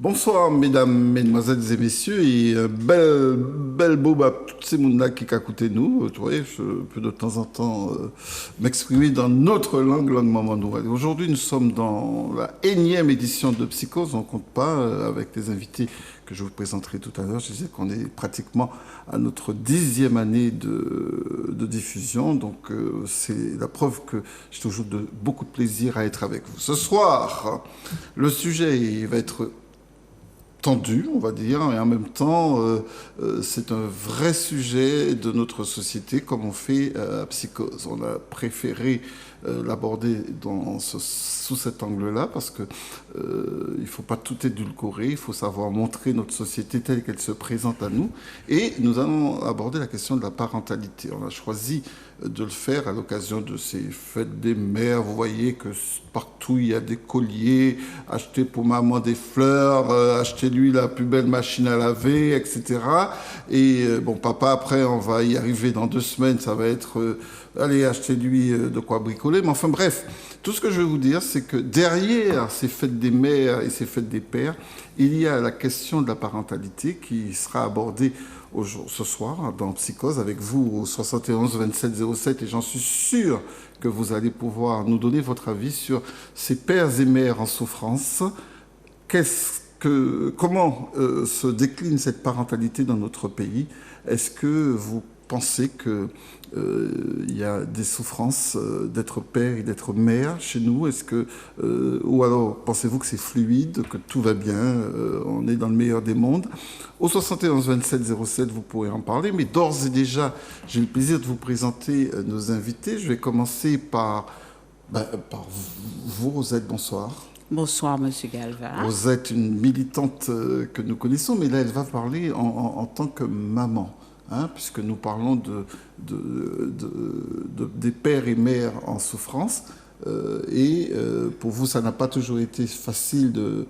Bonsoir, mesdames, mesdemoiselles et messieurs, et bel beau à tous ces mondes-là qui écoutent nous. Tu vois, je peux de temps en temps m'exprimer dans notre langue maman nouvelle. Aujourd'hui, nous sommes dans la énième édition de Psychose. On ne compte pas avec les invités que je vous présenterai tout à l'heure. Je disais qu'on est pratiquement à notre 10e année de diffusion. Donc, c'est la preuve que j'ai toujours beaucoup de plaisir à être avec vous. Ce soir, le sujet va être tendu, on va dire, et en même temps, c'est un vrai sujet de notre société, comme on fait à Psychose. On a préféré l'aborder sous cet angle-là, parce que il ne faut pas tout édulcorer, il faut savoir montrer notre société telle qu'elle se présente à nous. Et nous allons aborder la question de la parentalité. On a choisi de le faire à l'occasion de ces fêtes des mères. Vous voyez que partout il y a des colliers, acheter pour maman des fleurs, acheter-lui la plus belle machine à laver, etc. Et bon, papa, après, on va y arriver dans 2 semaines, ça va être allez, achetez-lui de quoi bricoler. Mais enfin bref, tout ce que je veux vous dire, c'est que derrière ces fêtes des mères et ces fêtes des pères, il y a la question de la parentalité qui sera abordée ce soir dans Psychose avec vous au 71 27 07, et j'en suis sûr que vous allez pouvoir nous donner votre avis sur ces pères et mères en souffrance. Comment se décline cette parentalité dans notre pays? Est-ce que vous pensez que il y a des souffrances d'être père et d'être mère chez nous? Ou alors pensez-vous que c'est fluide, que tout va bien, on est dans le meilleur des mondes? Au 71 27 07, vous pourrez en parler, mais d'ores et déjà, j'ai le plaisir de vous présenter nos invités. Je vais commencer par vous, Rosette, bonsoir. Bonsoir, Monsieur Galva. Rosette, une militante que nous connaissons, mais là, elle va parler en tant que maman. Puisque nous parlons des pères et mères en souffrance. Pour vous, ça n'a pas toujours été facile de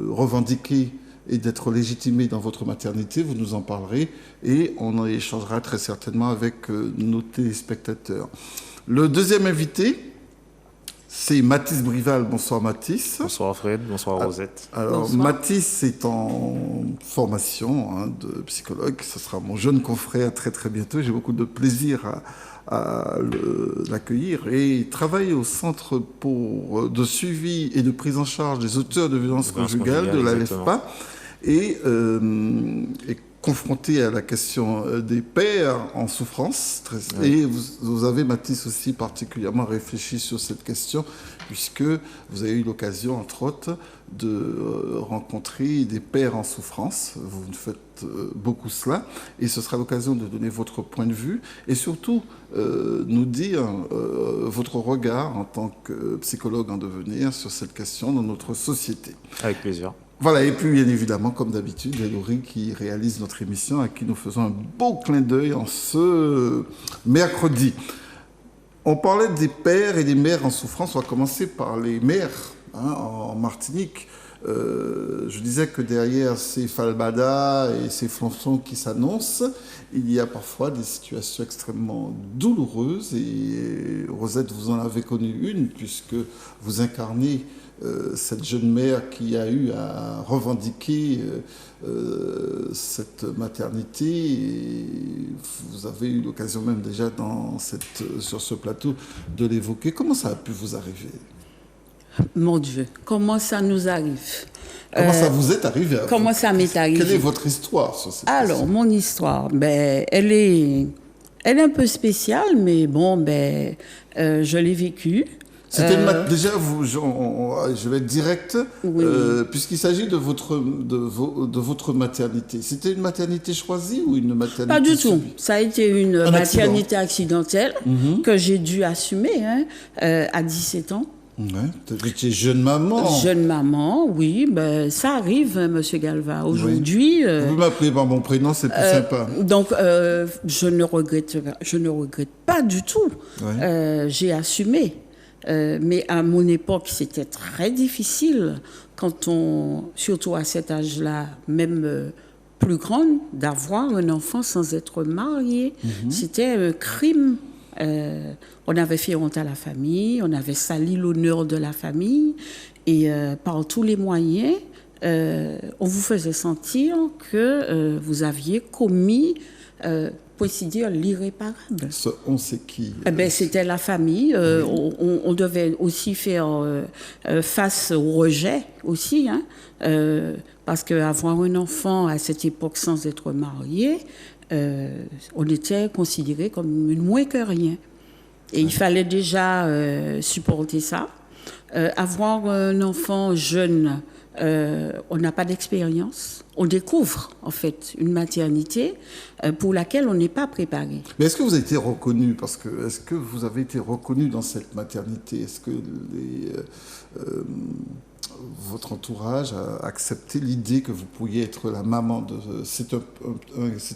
revendiquer et d'être légitimé dans votre maternité. Vous nous en parlerez et on en échangera très certainement avec nos téléspectateurs. Le deuxième invité, c'est Mathis Brival. Bonsoir Mathis. Bonsoir Fred, bonsoir Rosette. Alors bonsoir. Mathis est en formation de psychologue. Ce sera mon jeune confrère très très bientôt. J'ai beaucoup de plaisir à l'accueillir. Et il travaille au centre de suivi et de prise en charge des auteurs de violences conjugales de la LEFPA. Et confronté à la question des pères en souffrance. Oui. Et vous avez, Mathis, aussi particulièrement réfléchi sur cette question, puisque vous avez eu l'occasion, entre autres, de rencontrer des pères en souffrance. Vous faites beaucoup cela, et ce sera l'occasion de donner votre point de vue, et surtout nous dire votre regard en tant que psychologue en devenir sur cette question dans notre société. Avec plaisir. Voilà, et puis bien évidemment, comme d'habitude, il y a Laurie qui réalise notre émission, à qui nous faisons un beau clin d'œil en ce mercredi. On parlait des pères et des mères en souffrance. On va commencer par les mères en Martinique. Je disais que derrière ces falbadas et ces flonçons qui s'annoncent, il y a parfois des situations extrêmement douloureuses. Et Rosette, vous en avez connu une, puisque vous incarnez cette jeune mère qui a eu à revendiquer cette maternité. Et vous avez eu l'occasion même déjà sur ce plateau de l'évoquer. Comment ça a pu vous arriver? Mon Dieu, comment ça nous arrive? Comment ça vous est arrivé? Comment ça m'est arrivé? Quelle est votre histoire sur cette Alors, question? mon histoire, elle est un peu spéciale, mais bon, je l'ai vécue. Déjà, je vais être direct, oui. Puisqu'il s'agit de votre maternité. C'était une maternité choisie ou une maternité Pas du subie? tout. Ça a été une maternité accidentelle que j'ai dû assumer à 17 ans. Ouais, vous étiez jeune maman. Jeune maman, oui, ça arrive, Monsieur Galva. Aujourd'hui, vous pouvez m'appeler par mon prénom, c'est plus sympa. Donc, je ne regrette pas du tout. Ouais. J'ai assumé. Mais à mon époque, c'était très difficile, surtout à cet âge-là, même plus grande, d'avoir un enfant sans être marié. C'était un crime. On avait fait honte à la famille, on avait sali l'honneur de la famille, et par tous les moyens, on vous faisait sentir que vous aviez commis, pour ainsi dire, l'irréparable. Ce on c'est qui? C'était la famille. On devait aussi faire face au rejet aussi, hein, parce qu'avoir un enfant à cette époque sans être marié, on était considéré comme moins que rien. Et il fallait déjà supporter ça. Avoir un enfant jeune, on n'a pas d'expérience. On découvre, en fait, une maternité pour laquelle on n'est pas préparé. Mais est-ce que vous avez été reconnu? Est-ce que vous avez été reconnu dans cette maternité? Est-ce que votre entourage a accepté l'idée que vous pourriez être la maman de... C'est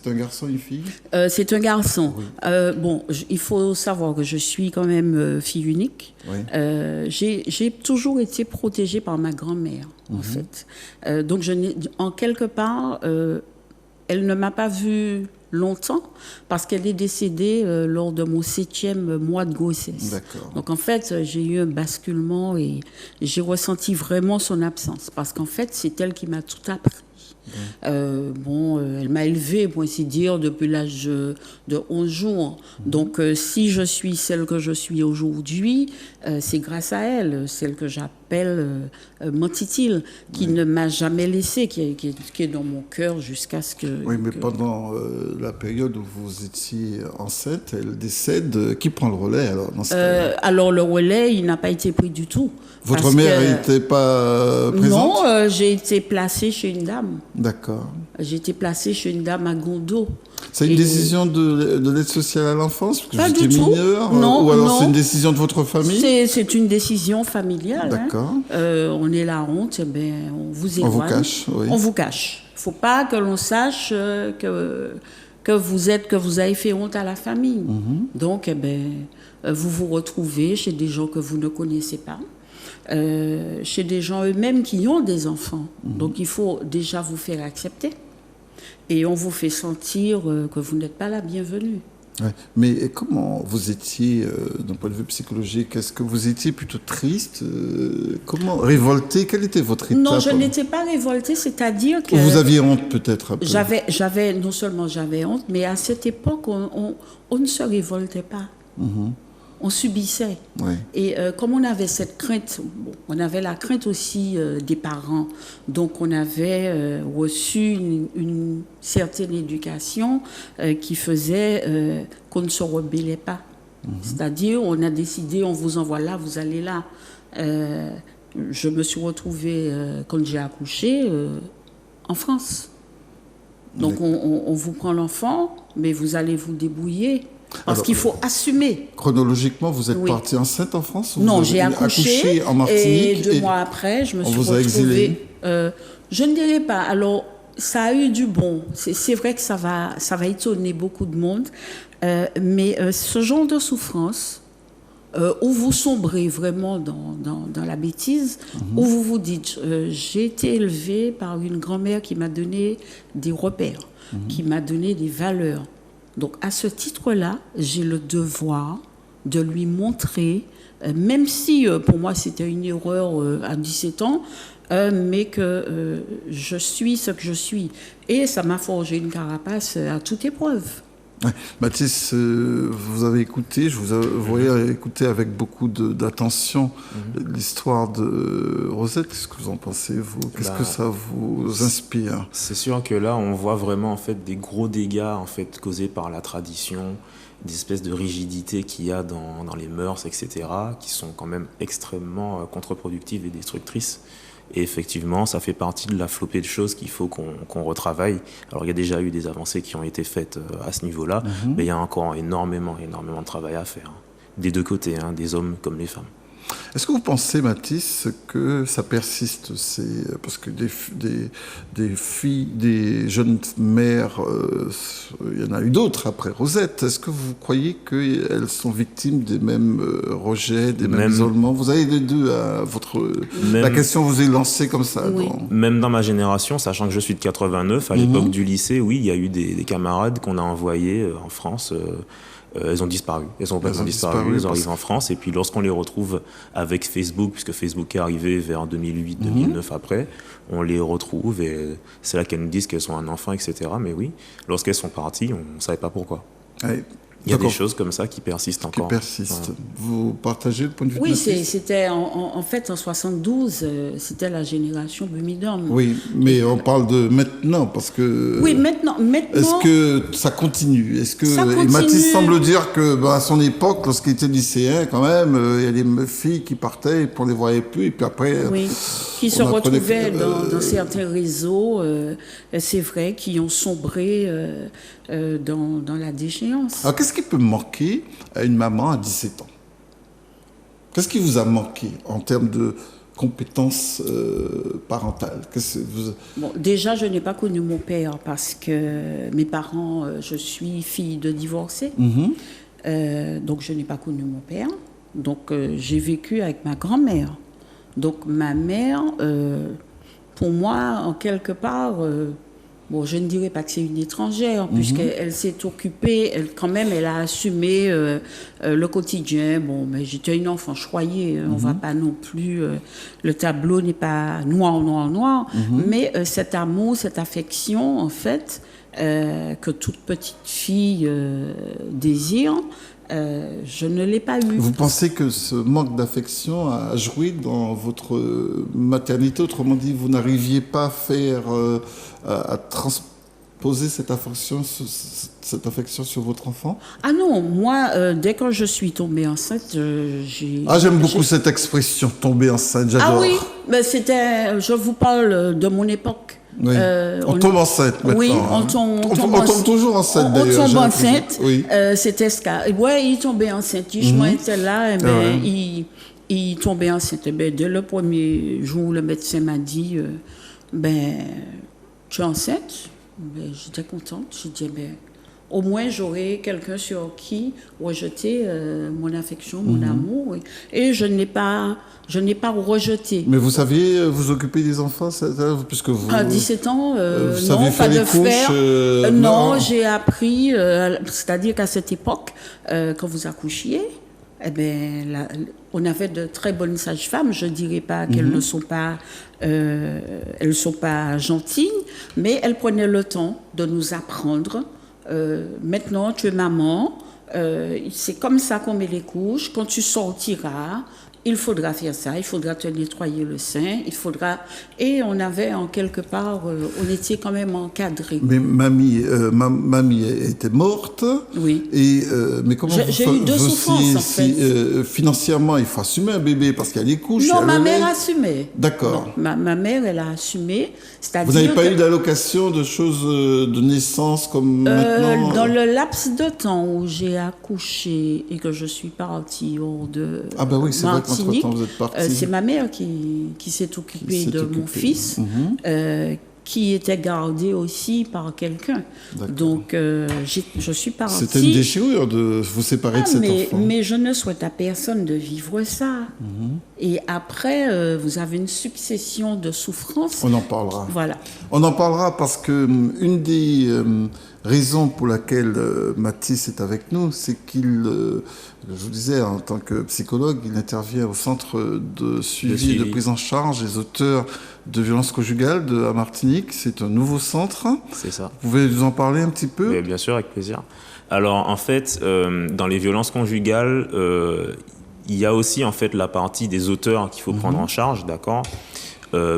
un garçon, une fille? C'est un garçon. Oui. Il faut savoir que je suis quand même fille unique. Oui. J'ai toujours été protégée par ma grand-mère, en fait. Donc, en quelque part, elle ne m'a pas vue longtemps parce qu'elle est décédée lors de mon 7e mois de grossesse. D'accord. Donc en fait, j'ai eu un basculement et j'ai ressenti vraiment son absence parce qu'en fait, c'est elle qui m'a tout appris. Elle m'a élevée, pour ainsi dire, depuis l'âge de 11 jours. Donc, si je suis celle que je suis aujourd'hui, c'est grâce à elle, celle que j'appelle mon titil, qui ne m'a jamais laissée, qui est dans mon cœur jusqu'à ce que... Oui, mais pendant la période où vous étiez enceinte, elle décède. Qui prend le relais alors dans ce cas-là? Alors, le relais, il n'a pas été pris du tout. Votre mère n'était pas présente? Non, j'ai été placée chez une dame. D'accord. J'ai été placée chez une dame à Gondo. C'est une décision de l'aide sociale à l'enfance? Parce que pas vous du étiez tout. Mineure, Non, ou alors non. c'est une décision de votre famille? C'est une décision familiale. D'accord. Hein. On est la honte, on vous éloigne. On vous cache, oui. On vous cache. Il ne faut pas que l'on sache que vous avez fait honte à la famille. Donc, vous vous retrouvez chez des gens que vous ne connaissez pas. Chez des gens eux-mêmes qui ont des enfants. Donc il faut déjà vous faire accepter. Et on vous fait sentir que vous n'êtes pas la bienvenue. Ouais. Mais comment vous étiez, d'un point de vue psychologique, est-ce que vous étiez plutôt triste? Comment révoltée? Quelle était votre étape? Non, je n'étais pas révoltée, c'est-à-dire que... Ou vous aviez honte peut-être un peu? Non seulement j'avais honte, mais à cette époque, on ne se révoltait pas. On subissait. Ouais. Et comme on avait cette crainte, on avait la crainte aussi des parents. Donc on avait reçu une certaine éducation qui faisait qu'on ne se rebellait pas. C'est-à-dire, on a décidé, on vous envoie là, vous allez là. Je me suis retrouvée, quand j'ai accouché, en France. Donc on vous prend l'enfant, mais vous allez vous débrouiller. Parce qu'il faut assumer. Chronologiquement, vous êtes partie enceinte en France? Ou non, vous j'ai accouché en Martinique. Et 2 mois après, je me suis retrouvée. On vous a exilé? Je ne dirais pas. Alors, ça a eu du bon. C'est vrai que ça va étonner beaucoup de monde. Mais ce genre de souffrance, où vous sombrez vraiment dans la bêtise, où vous vous dites, j'ai été élevée par une grand-mère qui m'a donné des repères, qui m'a donné des valeurs. Donc, à ce titre-là, j'ai le devoir de lui montrer, même si pour moi c'était une erreur à 17 ans, mais que je suis ce que je suis. Et ça m'a forgé une carapace à toute épreuve. Ouais. Mathis, vous avez écouté, je vous voyais écouter avec beaucoup d'attention l'histoire de Rosette. Qu'est-ce que vous en pensez, vous? Qu'est-ce que ça vous inspire? C'est sûr que là, on voit vraiment en fait des gros dégâts en fait causés par la tradition, des espèces de rigidité qu'il y a dans les mœurs, etc., qui sont quand même extrêmement contre-productives et destructrices. Et effectivement, ça fait partie de la flopée de choses qu'il faut qu'on retravaille. Alors, il y a déjà eu des avancées qui ont été faites à ce niveau-là, mais il y a encore énormément de travail à faire, des deux côtés, des hommes comme les femmes. Est-ce que vous pensez, Mathis, que ça persiste? Parce que des filles, des jeunes mères, il y en a eu d'autres après Rosette. Est-ce que vous croyez qu'elles sont victimes des mêmes rejets, des mêmes isolements? Vous avez les deux à la question vous est lancée comme ça. Oui. Même dans ma génération, sachant que je suis de 89, à l'époque du lycée, oui, il y a eu des camarades qu'on a envoyés en France elles ont disparu. Elles ont complètement disparu. Elles arrivent en France. Et puis, lorsqu'on les retrouve avec Facebook, puisque Facebook est arrivé vers 2008, 2009 après, on les retrouve et c'est là qu'elles nous disent qu'elles ont un enfant, etc. Mais oui, lorsqu'elles sont parties, on ne savait pas pourquoi. Ouais. Il y a des choses comme ça qui persistent encore. Qui persistent. Vous partagez le point de vue de Oui, Mathis? c'était en fait en 72, c'était la génération Bumidum. Oui, mais on parle de maintenant parce que. Oui, maintenant. Est-ce que ça continue? Est-ce que ça continue. Et Mathis semble dire que à son époque, lorsqu'il était lycéen, quand même, il y a des filles qui partaient et puis on les voyait plus et puis après. Oui, qui se retrouvaient dans certains réseaux. C'est vrai, qui ont sombré dans la déchéance. Alors, qu'est-ce qui peut manquer à une maman à 17 ans? Qu'est-ce qui vous a manqué en termes de compétences parentales? Bon, déjà, je n'ai pas connu mon père parce que mes parents, je suis fille de divorcés. Donc, je n'ai pas connu mon père. Donc, j'ai vécu avec ma grand-mère. Donc, ma mère, pour moi, en quelque part... bon, je ne dirais pas que c'est une étrangère, puisqu'elle s'est occupée, elle a assumé le quotidien. Bon, mais j'étais une enfant choyée, on ne va pas non plus... le tableau n'est pas noir, mais cet amour, cette affection, en fait, que toute petite fille désire, je ne l'ai pas eu. Vous pensez que ce manque d'affection a joué dans votre maternité? Autrement dit, vous n'arriviez pas à faire, à transposer cette affection sur votre enfant? Ah non, moi, dès que je suis tombée enceinte, j'aime beaucoup cette expression, tomber enceinte, j'adore. Ah oui, mais je vous parle de mon époque. Oui. On tombe enceinte maintenant. Oui, on tombe toujours enceinte d'ailleurs. On tombe enceinte. Oui. C'était ce cas. Ouais, il tombait enceinte. Il était là, il tombait enceinte. Dès le premier jour, le médecin m'a dit, tu es enceinte? J'étais contente. J'ai dit, au moins j'aurai quelqu'un sur qui rejeter mon affection, mon amour. Et je n'ai pas rejeté. Mais vous saviez vous occuper des enfants, puisque vous... À 17 ans, non, pas de faire. Non, j'ai appris, c'est-à-dire qu'à cette époque, quand vous accouchiez, on avait de très bonnes sages-femmes. Je ne dirais pas qu'elles ne sont pas, elles sont pas gentilles, mais elles prenaient le temps de nous apprendre. Maintenant, tu es maman, c'est comme ça qu'on met les couches. Quand tu sortiras, il faudra faire ça, il faudra te nettoyer le sein, il faudra... Et on avait en quelque part, on était quand même encadrés. Mais mamie était morte. Oui. Mais comment j'ai eu deux souffrances, en fait. Financièrement, il faut assumer un bébé parce qu'il y a les couches. Non, ma mère assumait. D'accord. Ma mère, elle a assumé. Vous n'avez pas eu d'allocation de choses de naissance comme maintenant? Dans le laps de temps où j'ai accouché et que je suis partie hors de c'est vrai qu'entre-temps vous êtes partie. C'est ma mère qui s'est occupée de mon fils, qui était gardé aussi par quelqu'un. Donc, je suis partie. C'était une déchirure de vous séparer de cet enfant. Mais je ne souhaite à personne de vivre ça. Et après, vous avez une succession de souffrances. On en parlera. Voilà. On en parlera parce que une des raisons pour laquelle Mathis est avec nous, c'est qu'il, je vous disais, en tant que psychologue, il intervient au centre de suivi et de prise en charge des auteurs de violences conjugales à Martinique. C'est un nouveau centre. C'est ça. Vous pouvez nous en parler un petit peu? Oui, bien sûr, avec plaisir. Alors, en fait, dans les violences conjugales, il y a aussi en fait la partie des auteurs qu'il faut prendre en charge, d'accord,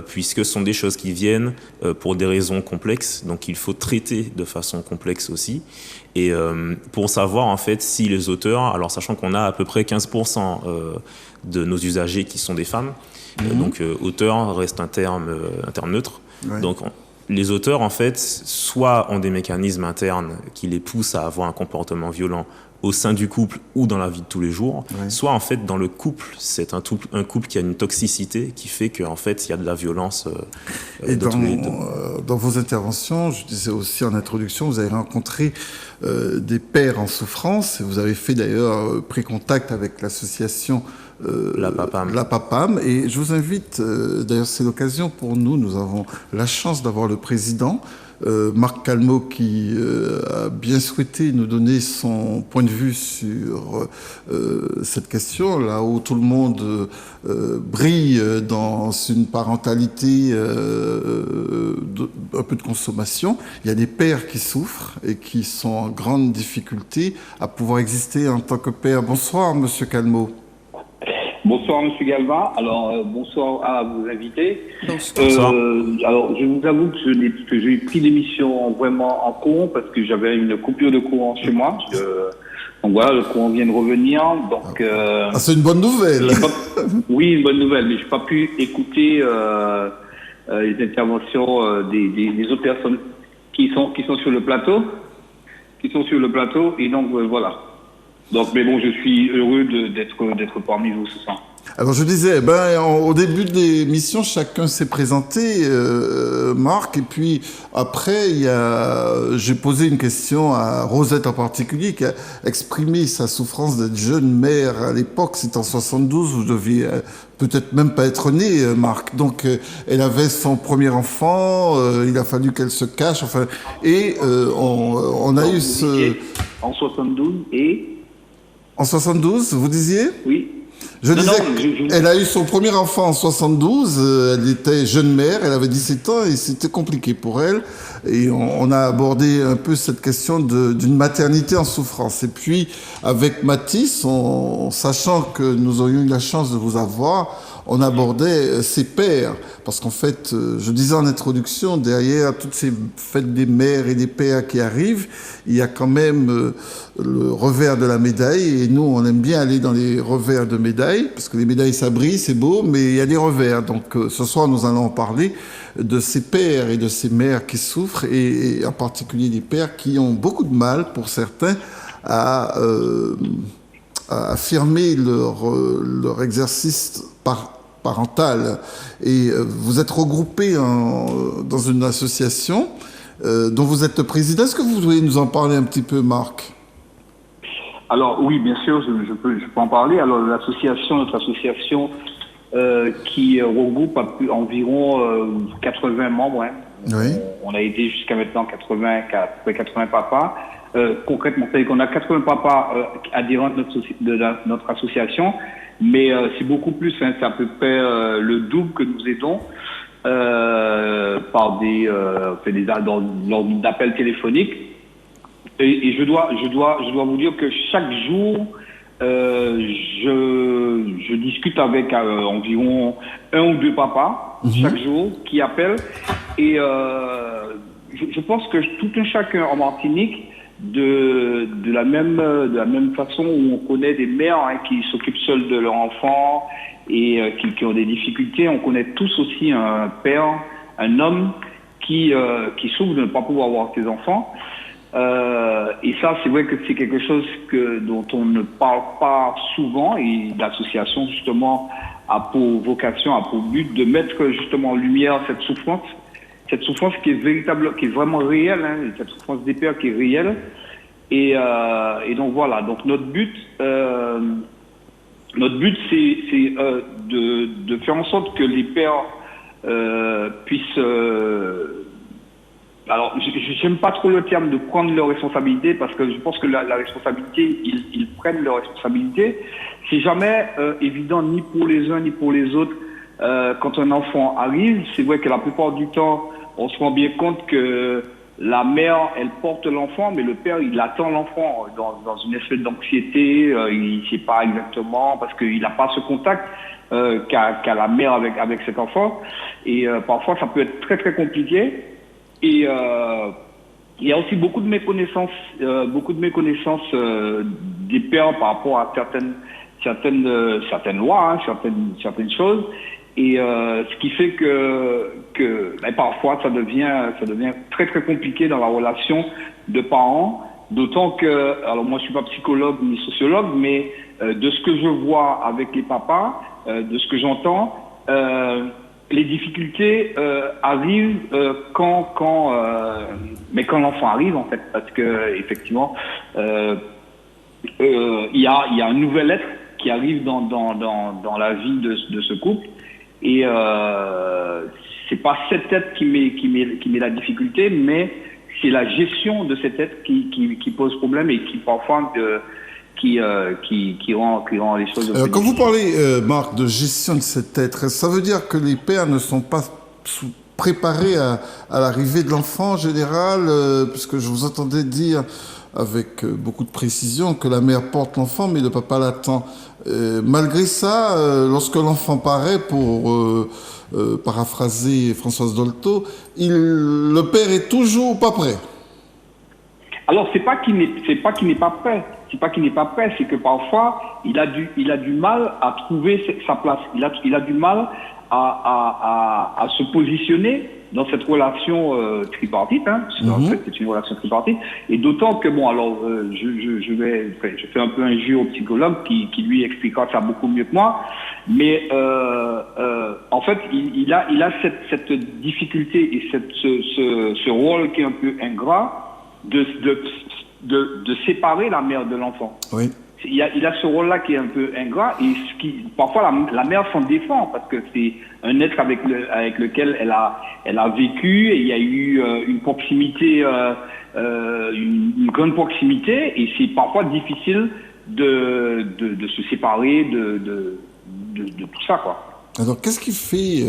puisque ce sont des choses qui viennent pour des raisons complexes, donc il faut traiter de façon complexe aussi. Et pour savoir en fait si les auteurs, alors sachant qu'on a à peu près 15% de nos usagers qui sont des femmes, donc auteur reste un terme neutre. Ouais. Donc les auteurs en fait soit ont des mécanismes internes qui les poussent à avoir un comportement violent au sein du couple ou dans la vie de tous les jours, soit en fait dans le couple, c'est un couple qui a une toxicité qui fait qu'en fait il y a de la violence. Et dans vos interventions, je disais aussi en introduction, vous avez rencontré des pères en souffrance, et vous avez fait d'ailleurs pris contact avec l'association la PAPAM. Et je vous invite, d'ailleurs c'est l'occasion pour nous avons la chance d'avoir le président, Marc Calmeau, qui a bien souhaité nous donner son point de vue sur cette question, là où tout le monde brille dans une parentalité un peu de consommation. Il y a des pères qui souffrent et qui sont en grande difficulté à pouvoir exister en tant que père. Bonsoir, Monsieur Calmeau. Bonsoir Monsieur Galvin. Alors bonsoir à vos invités. Bonsoir. Alors je vous avoue que j'ai pris l'émission vraiment en courant parce que j'avais une coupure de courant chez moi. Donc voilà, le courant vient de revenir. Donc c'est une bonne nouvelle. Oui, une bonne nouvelle, mais j'ai pas pu écouter les interventions des autres personnes qui sont sur le plateau, et donc voilà. Donc, mais bon, je suis heureux d'être parmi vous ce soir. Alors je disais, au début de l'émission, chacun s'est présenté, Marc, et puis après, j'ai posé une question à Rosette en particulier, qui a exprimé sa souffrance d'être jeune mère à l'époque, c'était en 72, vous deviez peut-être même pas être né, Marc. Donc elle avait son premier enfant, il a fallu qu'elle se cache, et on a eu ce... En 72 et... En 72, vous disiez ? Oui. Je disais qu'elle a eu son premier enfant en 72, elle était jeune mère, elle avait 17 ans et c'était compliqué pour elle. Et on a abordé un peu cette question d'une maternité en souffrance. Et puis, avec Mathis, sachant que nous aurions eu la chance de vous avoir, on abordait ces pères. Parce qu'en fait, je disais en introduction, derrière toutes ces fêtes des mères et des pères qui arrivent, il y a quand même le revers de la médaille. Et nous, on aime bien aller dans les revers de médailles, parce que les médailles, ça brille, c'est beau, mais il y a des revers. Donc ce soir, nous allons parler de ces pères et de ces mères qui souffrent, et en particulier des pères qui ont beaucoup de mal, pour certains, à affirmer leur exercice parental. Et vous êtes regroupés dans une association dont vous êtes le président. Est-ce que vous voulez nous en parler un petit peu, Marc ? Alors oui, bien sûr, je peux en parler. Alors notre association qui regroupe environ 80 membres. Hein. Oui. On a aidé jusqu'à maintenant 80 papas. Concrètement, c'est-à-dire qu'on a 80 papas adhérents de notre association, mais c'est beaucoup plus, hein, c'est à peu près le double que nous aidons par lors d'appels téléphoniques. Et je dois vous dire que chaque jour, je discute avec environ 1 ou 2 papas chaque jour qui appellent, et je pense que tout un chacun en Martinique, de la même façon où on connaît des mères, hein, qui s'occupent seules de leurs enfants et qui ont des difficultés, on connaît tous aussi un père, un homme qui souffre de ne pas pouvoir avoir ses enfants. Et ça, c'est vrai que c'est quelque chose dont on ne parle pas souvent, et l'association justement a pour vocation, a pour but de mettre justement en lumière cette souffrance qui est véritable, qui est vraiment réelle, hein, cette souffrance des pères qui est réelle. Et donc voilà, donc notre but c'est de faire en sorte que les pères puissent alors, j'aime pas trop le terme de prendre leurs responsabilités, parce que je pense que la responsabilité, ils prennent leurs responsabilités. C'est jamais évident ni pour les uns ni pour les autres. Quand un enfant arrive, c'est vrai que la plupart du temps, on se rend bien compte que la mère, elle porte l'enfant, mais le père, il attend l'enfant dans une espèce d'anxiété. Il sait pas exactement, parce qu'il n'a pas ce contact qu'a la mère avec cet enfant. Et parfois, ça peut être très très compliqué. Et il y a aussi beaucoup de méconnaissances des pères par rapport à certaines lois, hein, certaines choses. Et ce qui fait que parfois ça devient très très compliqué dans la relation de parents. D'autant que, alors moi je suis pas psychologue ni sociologue, mais de ce que je vois avec les papas, de ce que j'entends, les difficultés arrivent quand l'enfant arrive, en fait, parce que effectivement il y a un nouvel être qui arrivent dans la vie de ce couple. Et c'est pas cette aide qui met la difficulté, mais c'est la gestion de cette aide qui pose problème et qui parfois qui rend les choses. Quand vous parlez, Marc, de gestion de cette aide, ça veut dire que les pères ne sont pas préparés à l'arrivée de l'enfant en général, puisque je vous entendais dire avec beaucoup de précision que la mère porte l'enfant, mais le papa l'attend. Malgré ça, lorsque l'enfant paraît, pour paraphraser Françoise Dolto, le père est toujours pas prêt. Alors c'est pas qu'il n'est pas prêt. C'est pas qu'il n'est pas prêt, c'est que parfois il a du mal à trouver sa place. Il a du mal à se positionner dans cette relation tripartite. En fait, c'est une relation tripartite. Et d'autant que je fais un peu injure au psychologue qui lui expliquera ça beaucoup mieux que moi. Mais en fait, il a cette difficulté et ce rôle qui est un peu ingrat de séparer la mère de l'enfant. Oui. Il a ce rôle-là qui est un peu ingrat et parfois la mère s'en défend parce que c'est un être avec lequel elle a vécu et il y a eu une proximité, une grande proximité et c'est parfois difficile de se séparer de tout ça, quoi. Alors, qu'est-ce qui fait...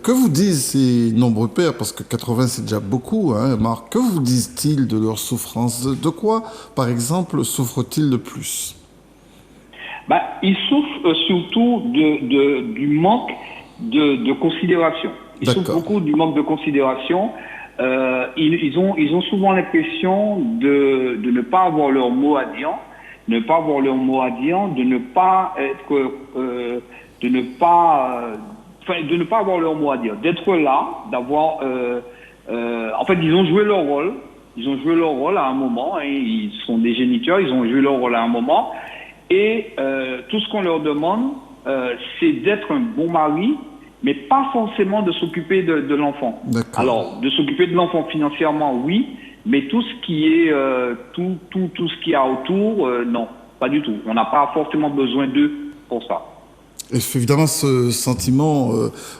que vous disent ces nombreux pères, parce que 80 c'est déjà beaucoup, hein, Marc, que vous disent-ils de leur souffrance? De quoi, par exemple, souffrent-ils le plus? Ils souffrent surtout du manque de considération. Ils souffrent beaucoup du manque de considération. Ils ont souvent l'impression de ne pas avoir leur mot à dire, de ne pas être... de ne pas avoir leur mot à dire, d'être là, d'avoir... en fait, ils ont joué leur rôle. Ils ont joué leur rôle à un moment. Hein, ils sont des géniteurs, ils ont joué leur rôle à un moment. Et tout ce qu'on leur demande, c'est d'être un bon mari, mais pas forcément de s'occuper de l'enfant. Alors, de s'occuper de l'enfant financièrement, oui, mais tout ce qui est... tout ce qu'il y a autour, non, pas du tout. On n'a pas forcément besoin d'eux pour ça. Et évidemment, ce sentiment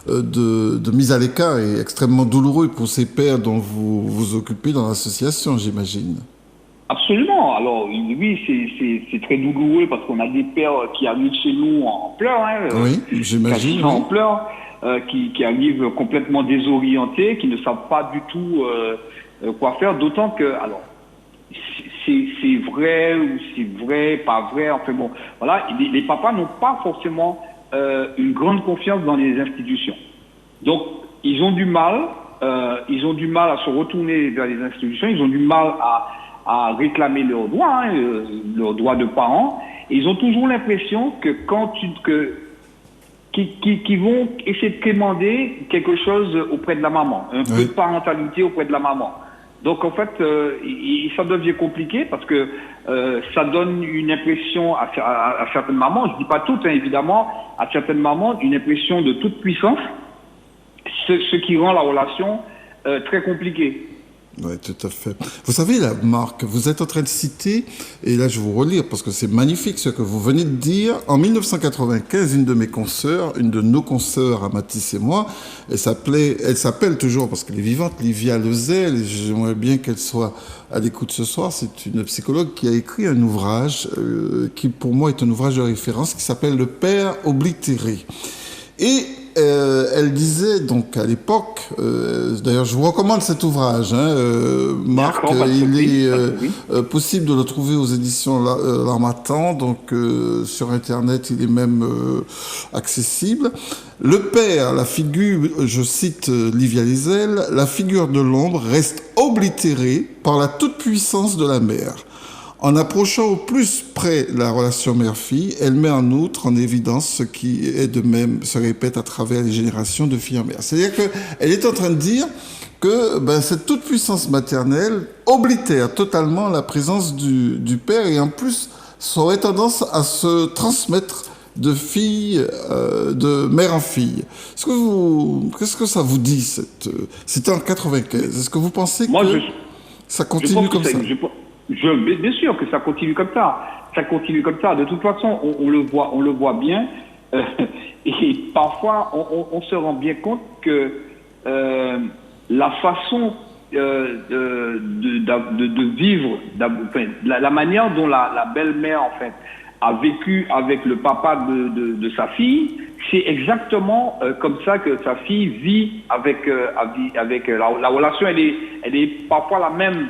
de mise à l'écart est extrêmement douloureux pour ces pères dont vous vous occupez dans l'association, j'imagine. Absolument. Alors, oui, c'est très douloureux parce qu'on a des pères qui arrivent chez nous en pleurs. Oui, j'imagine. En pleurs, qui arrivent complètement désorientés, qui ne savent pas du tout quoi faire. D'autant que, alors, c'est vrai ou c'est vrai, pas vrai. Enfin bon, voilà, les papas n'ont pas forcément une grande confiance dans les institutions. Donc, ils ont du mal à se retourner vers les institutions, ils ont du mal à réclamer leurs droits, leurs droits de parents, et ils ont toujours l'impression que qu'ils vont essayer de demander quelque chose auprès de la maman, un peu de parentalité auprès de la maman. Donc en fait, ça devient compliqué parce que ça donne une impression à certaines mamans, je dis pas toutes, hein, évidemment, à certaines mamans, une impression de toute puissance, ce qui rend la relation très compliquée. Oui, tout à fait. Vous savez, là, Marc, vous êtes en train de citer, et là je vais vous relire parce que c'est magnifique ce que vous venez de dire. En 1995, une de nos consoeurs, Amathis et moi, elle s'appelle toujours, parce qu'elle est vivante, Livia Lezel, et j'aimerais bien qu'elle soit à l'écoute ce soir. C'est une psychologue qui a écrit un ouvrage qui, pour moi, est un ouvrage de référence qui s'appelle Le Père oblitéré. Et elle disait donc à l'époque, d'ailleurs je vous recommande cet ouvrage, Marc, il est possible de le trouver aux éditions L'Harmattan, donc sur internet il est même accessible. Le père, la figure, je cite Livia Lezel, la figure de l'ombre reste oblitérée par la toute-puissance de la mère. En approchant au plus près la relation mère-fille, elle met en outre en évidence ce qui est de même se répète à travers les générations de filles en mère. C'est-à-dire qu'elle est en train de dire que cette toute-puissance maternelle oblitère totalement la présence du père et en plus ça aurait tendance à se transmettre de fille, de mère en fille. Qu'est-ce que ça vous dit C'était en 95. Est-ce que vous pensez que ça continue comme ça? Bien sûr que ça continue comme ça. Ça continue comme ça. De toute façon, on le voit bien. Et parfois, on se rend bien compte que la façon de vivre, la manière dont la belle-mère, en fait, a vécu avec le papa de sa fille, c'est exactement comme ça que sa fille vit avec la relation. Elle est parfois la même.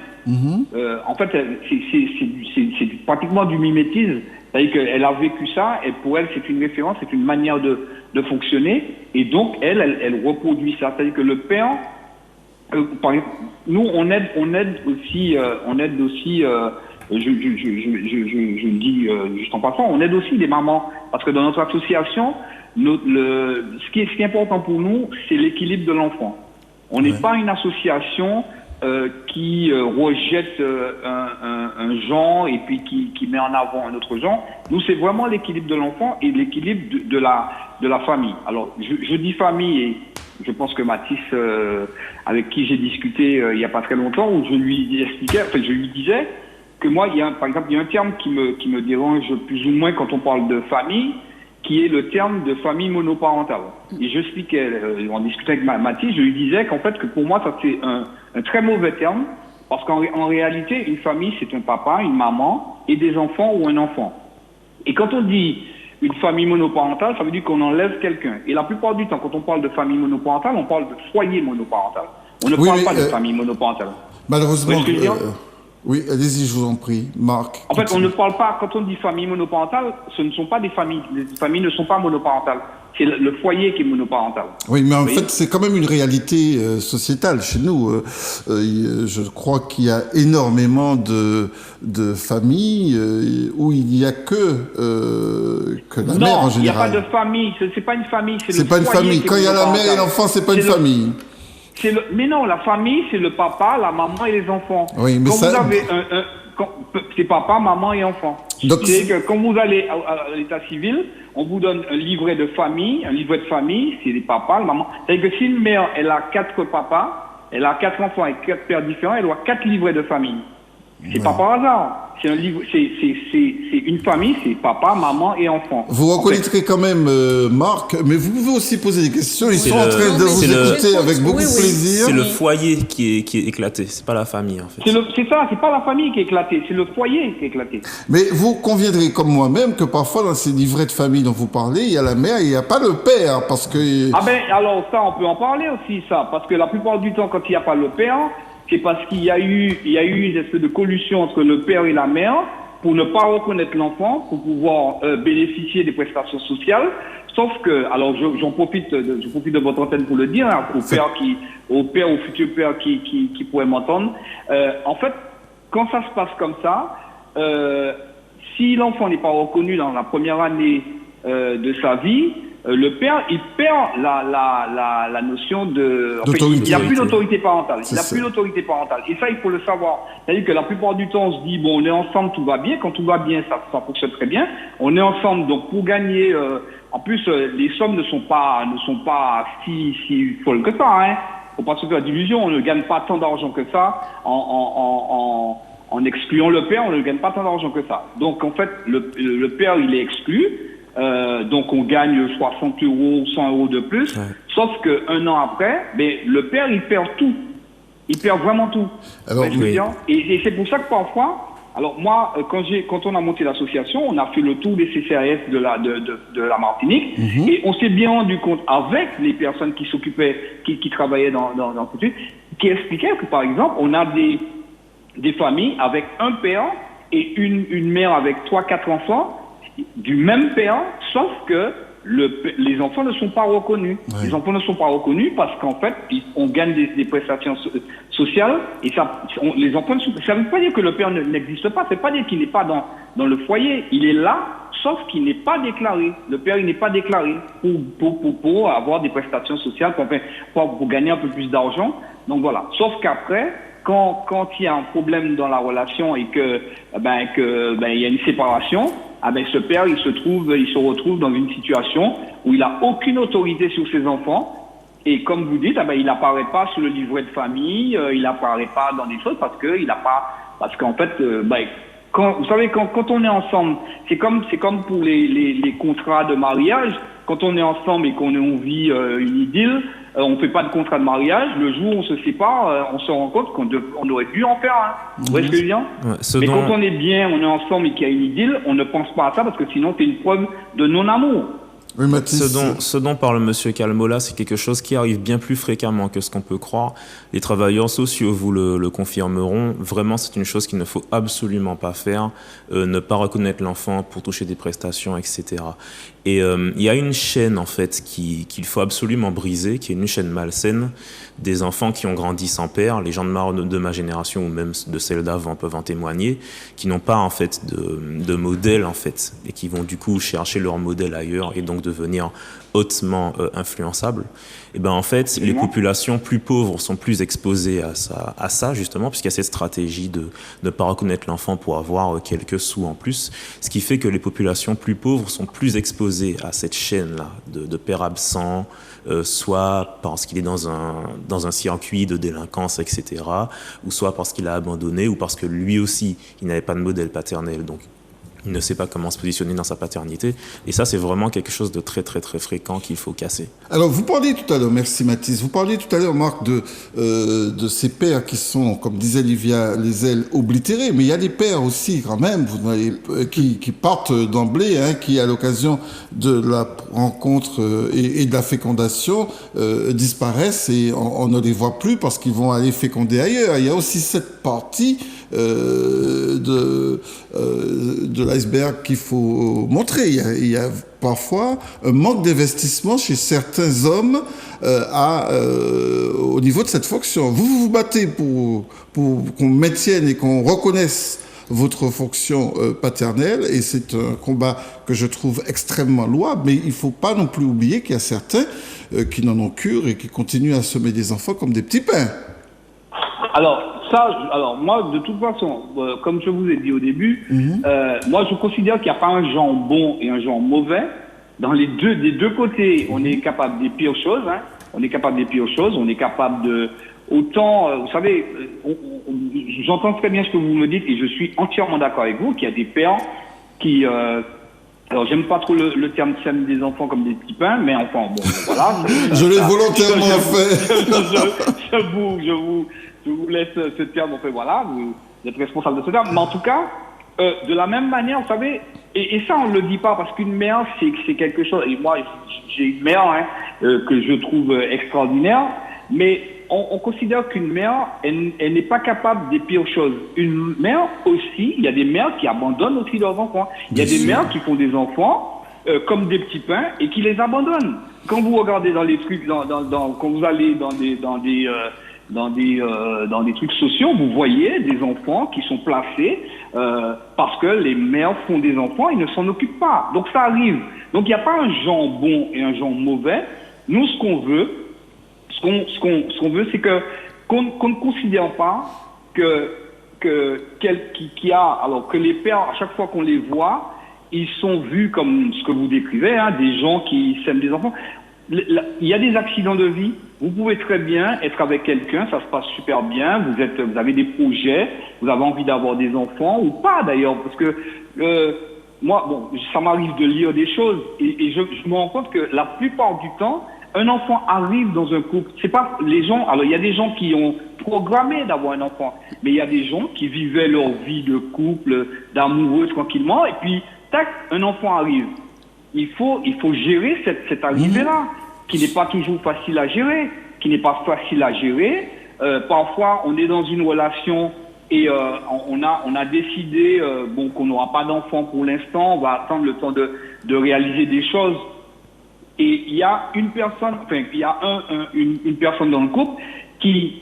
En fait, c'est pratiquement du mimétisme. C'est-à-dire qu'elle a vécu ça, et pour elle, c'est une référence, c'est une manière de fonctionner, et donc elle reproduit ça. C'est-à-dire que le père, par exemple, nous, on aide aussi, je le dis juste en passant, on aide aussi les mamans, parce que dans notre association, ce qui est important pour nous, c'est l'équilibre de l'enfant. On n'est pas une association qui rejette un genre et puis qui met en avant un autre genre. Nous, c'est vraiment l'équilibre de l'enfant et l'équilibre de la famille. Alors, je dis famille, et je pense que Mathis, avec qui j'ai discuté il n'y a pas très longtemps, où je lui expliquais, enfin, je lui disais que moi, par exemple, il y a un terme qui me dérange plus ou moins quand on parle de famille, qui est le terme de famille monoparentale. Et j'expliquais, en discutant avec Mathis, je lui disais qu'en fait, que pour moi, ça c'est un très mauvais terme, parce qu'en réalité, une famille, c'est un papa, une maman, et des enfants ou un enfant. Et quand on dit une famille monoparentale, ça veut dire qu'on enlève quelqu'un. Et la plupart du temps, quand on parle de famille monoparentale, on parle de foyer monoparental. On ne parle pas de famille monoparentale. Malheureusement, oui, allez-y, je vous en prie, Marc. En fait, on ne parle pas, quand on dit famille monoparentale, ce ne sont pas des familles. Les familles ne sont pas monoparentales. C'est le foyer qui est monoparental. Oui, mais en fait, c'est quand même une réalité sociétale chez nous. Je crois qu'il y a énormément de familles où il n'y a que la mère en général. Non, il n'y a pas de famille. C'est pas une famille. C'est pas une famille. Quand il y a la mère et l'enfant, c'est pas une famille. Mais non, la famille, c'est le papa, la maman et les enfants. Oui, mais vous avez c'est papa, maman et enfant. C'est que quand vous allez à l'état civil, on vous donne un livret de famille. Un livret de famille, c'est les papas, la maman. C'est-à-dire que si une mère, elle a 4 papas, elle a 4 enfants et 4 pères différents, elle doit 4 livrets de famille. C'est pas par hasard. C'est un livre, c'est une famille, c'est papa, maman et enfant. Vous reconnaîtrez quand même Marc, mais vous pouvez aussi poser des questions. Ils sont en train de vous écouter avec beaucoup de plaisir. C'est le foyer qui est éclaté, c'est pas la famille en fait. C'est ça, c'est pas la famille qui est éclatée, c'est le foyer qui est éclaté. Mais vous conviendrez comme moi-même que parfois dans ces livrets de famille dont vous parlez, il y a la mère et il n'y a pas le père, parce que... Ah ben alors ça, on peut en parler aussi, ça, parce que la plupart du temps, quand il n'y a pas le père, c'est parce qu'il y a eu une espèce de collusion entre le père et la mère pour ne pas reconnaître l'enfant, pour pouvoir bénéficier des prestations sociales. Sauf que, alors je profite de votre antenne pour le dire, hein, au futur père qui pourrait m'entendre. En fait, quand ça se passe comme ça, si l'enfant n'est pas reconnu dans la première année de sa vie, le père, il perd la notion de... Enfin, il n'y a plus d'autorité parentale. Il n'a plus d'autorité parentale. Et ça, il faut le savoir. C'est-à-dire que la plupart du temps, on se dit, bon, on est ensemble, tout va bien. Quand tout va bien, ça fonctionne très bien. On est ensemble, donc pour gagner... en plus, les sommes ne sont pas si folles que ça. Hein. Faut pas se faire d'illusions. On ne gagne pas tant d'argent que ça. En excluant le père, on ne gagne pas tant d'argent que ça. Donc, en fait, le père, il est exclu. Donc on gagne 60 €, 100 € de plus. Ouais. Sauf qu'un an après, le père, il perd tout. Il perd vraiment tout. Alors, oui. Et c'est pour ça que parfois, alors moi, quand on a monté l'association, on a fait le tour des CCAS de la Martinique, et on s'est bien rendu compte avec les personnes qui s'occupaient, qui travaillaient dans ce truc, qui expliquaient que par exemple, on a des familles avec un père et une mère avec 3-4 enfants, du même père, sauf que les enfants ne sont pas reconnus. Ouais. Les enfants ne sont pas reconnus parce qu'en fait, on gagne des prestations sociales et les enfants, ça ne veut pas dire que le père n'existe pas, ça ne veut pas dire qu'il n'est pas dans le foyer. Il est là, sauf qu'il n'est pas déclaré. Le père, il n'est pas déclaré pour avoir des prestations sociales, pour gagner un peu plus d'argent. Donc voilà. Sauf qu'après, quand il y a un problème dans la relation et il y a une séparation, ce père, il se retrouve dans une situation où il n'a aucune autorité sur ses enfants Et comme vous dites, il n'apparaît pas sur le livret de famille, il n'apparaît pas dans des choses parce qu'en fait, vous savez, quand on est ensemble, c'est comme pour les contrats de mariage. Quand on est ensemble et qu'on vit une idylle, on fait pas de contrat de mariage. Le jour où on se sépare, on se rend compte qu'on aurait dû en faire un. Vous voyez ce que je veux dire? Mais quand on est bien, on est ensemble et qu'il y a une idylle, on ne pense pas à ça parce que sinon c'est une preuve de non-amour. Oui, Mathis. Ce dont parle Monsieur Calmola, c'est quelque chose qui arrive bien plus fréquemment que ce qu'on peut croire. Les travailleurs sociaux vous le confirmeront. Vraiment, c'est une chose qu'il ne faut absolument pas faire. Ne pas reconnaître l'enfant pour toucher des prestations, etc. Et il y a une chaîne, en fait, qu'il faut absolument briser, qui est une chaîne malsaine des enfants qui ont grandi sans père. Les gens de ma génération ou même de celle d'avant peuvent en témoigner, qui n'ont pas, en fait, de modèle, en fait, et qui vont du coup chercher leur modèle ailleurs et donc devenir hautement influençables. Et ben en fait, les populations plus pauvres sont plus exposées à ça justement, puisqu'il y a cette stratégie de ne pas reconnaître l'enfant pour avoir quelques sous en plus, ce qui fait que les populations plus pauvres sont plus exposées à cette chaîne-là de père absent, soit parce qu'il est dans un circuit de délinquance, etc., ou soit parce qu'il a abandonné, ou parce que lui aussi, il n'avait pas de modèle paternel, donc il ne sait pas comment se positionner dans sa paternité. Et ça, c'est vraiment quelque chose de très, très, très fréquent qu'il faut casser. Alors, vous parliez tout à l'heure, merci Mathis, vous parliez tout à l'heure, Marc, de ces pères qui sont, comme disait Livia, les ailes oblitérées. Mais il y a des pères aussi, quand même, qui partent d'emblée, qui, à l'occasion de la rencontre et de la fécondation, disparaissent et on ne les voit plus parce qu'ils vont aller féconder ailleurs. Il y a aussi cette partie de l'iceberg qu'il faut montrer. Il y a parfois un manque d'investissement chez certains hommes au niveau de cette fonction. Vous vous battez pour qu'on maintienne et qu'on reconnaisse votre fonction paternelle, et c'est un combat que je trouve extrêmement louable, mais il ne faut pas non plus oublier qu'il y a certains qui n'en ont cure et qui continuent à semer des enfants comme des petits pains. Alors moi, de toute façon, comme je vous ai dit au début, moi je considère qu'il n'y a pas un genre bon et un genre mauvais. Des deux côtés, on est capable des pires choses. On est capable des pires choses. On est capable de autant, vous savez, j'entends très bien ce que vous me dites et je suis entièrement d'accord avec vous qu'il y a des pères qui alors, j'aime pas trop le terme sème des enfants comme des petits pains, mais enfin, bon, voilà. Je l'ai volontairement fait. Je vous laisse ce terme, enfin, voilà, vous êtes responsable de ce terme. Mais en tout cas, de la même manière, vous savez, et ça, on ne le dit pas, parce qu'une mère, c'est quelque chose, et moi, j'ai une mère que je trouve extraordinaire, mais on considère qu'une mère, elle n'est pas capable des pires choses. Une mère aussi, il y a des mères qui abandonnent aussi leurs enfants. Il y a des mères qui font des enfants comme des petits pains et qui les abandonnent. Quand vous regardez dans les trucs, quand vous allez dans des trucs sociaux, vous voyez des enfants qui sont placés parce que les mères font des enfants, ils ne s'en occupent pas. Donc ça arrive. Donc il n'y a pas un genre bon et un genre mauvais. Nous, ce qu'on veut, c'est qu'on ne considère pas que les pères, à chaque fois qu'on les voit, ils sont vus comme ce que vous décrivez, des gens qui sèment des enfants. Il y a des accidents de vie. Vous pouvez très bien être avec quelqu'un, ça se passe super bien, vous avez des projets, vous avez envie d'avoir des enfants, ou pas d'ailleurs, parce que moi, ça m'arrive de lire des choses, et je me rends compte que la plupart du temps, un enfant arrive dans un couple. C'est pas les gens. Alors il y a des gens qui ont programmé d'avoir un enfant, mais il y a des gens qui vivaient leur vie de couple, d'amoureux tranquillement, et puis tac, un enfant arrive. Il faut gérer cette arrivée-là, qui n'est pas toujours facile à gérer, Parfois, on est dans une relation et on a décidé qu'on n'aura pas d'enfant pour l'instant. On va attendre le temps de réaliser des choses. Et il y a une personne dans le couple qui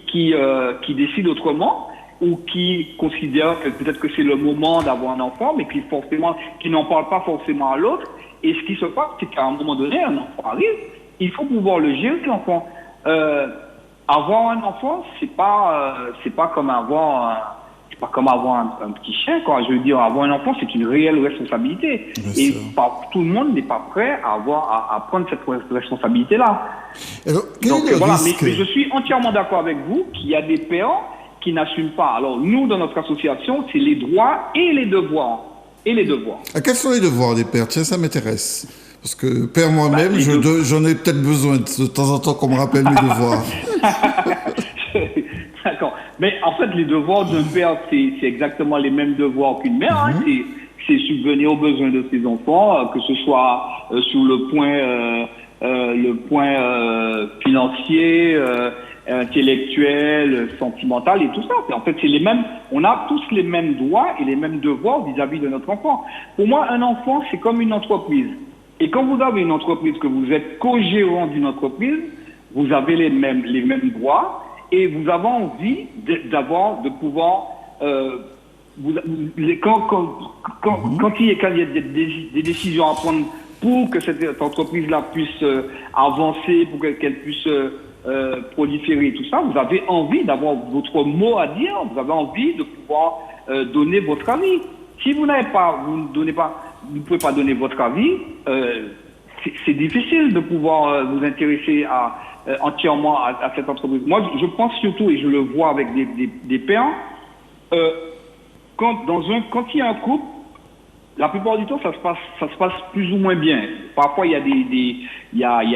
décide autrement ou qui considère que peut-être que c'est le moment d'avoir un enfant, mais qui n'en parle pas forcément à l'autre. Et ce qui se passe, c'est qu'à un moment donné, un enfant arrive, il faut pouvoir le gérer, l'enfant. Avoir un enfant, c'est pas comme avoir pas comme avoir un petit chien, quoi. Je veux dire, avoir un enfant, c'est une réelle responsabilité. Et tout le monde n'est pas prêt à prendre cette responsabilité-là. Alors, Donc voilà, mais je suis entièrement d'accord avec vous qu'il y a des pères qui n'assument pas. Alors nous, dans notre association, c'est les droits et les devoirs. Quels sont les devoirs des pères? Tiens, ça m'intéresse. Parce que père moi-même, j'en ai peut-être besoin de temps en temps qu'on me rappelle mes devoirs. D'accord. Mais en fait, les devoirs d'un père, c'est exactement les mêmes devoirs qu'une mère. Hein. C'est subvenir aux besoins de ses enfants, que ce soit sur le point financier, intellectuel, sentimental et tout ça. En fait, c'est les mêmes. On a tous les mêmes droits et les mêmes devoirs vis-à-vis de notre enfant. Pour moi, un enfant, c'est comme une entreprise. Et quand vous avez une entreprise, que vous êtes co-gérant d'une entreprise, vous avez les mêmes droits et vous avez envie de pouvoir quand il y a des décisions à prendre pour que cette entreprise-là puisse avancer, pour qu'elle puisse proliférer, tout ça, vous avez envie d'avoir votre mot à dire, vous avez envie de pouvoir donner votre avis. Si vous n'avez pas, vous ne pouvez pas donner votre avis, c'est difficile de pouvoir vous intéresser entièrement à cette entreprise. Moi, je pense surtout, et je le vois avec des pères, quand il y a un couple, la plupart du temps, ça se passe plus ou moins bien. Parfois, il y a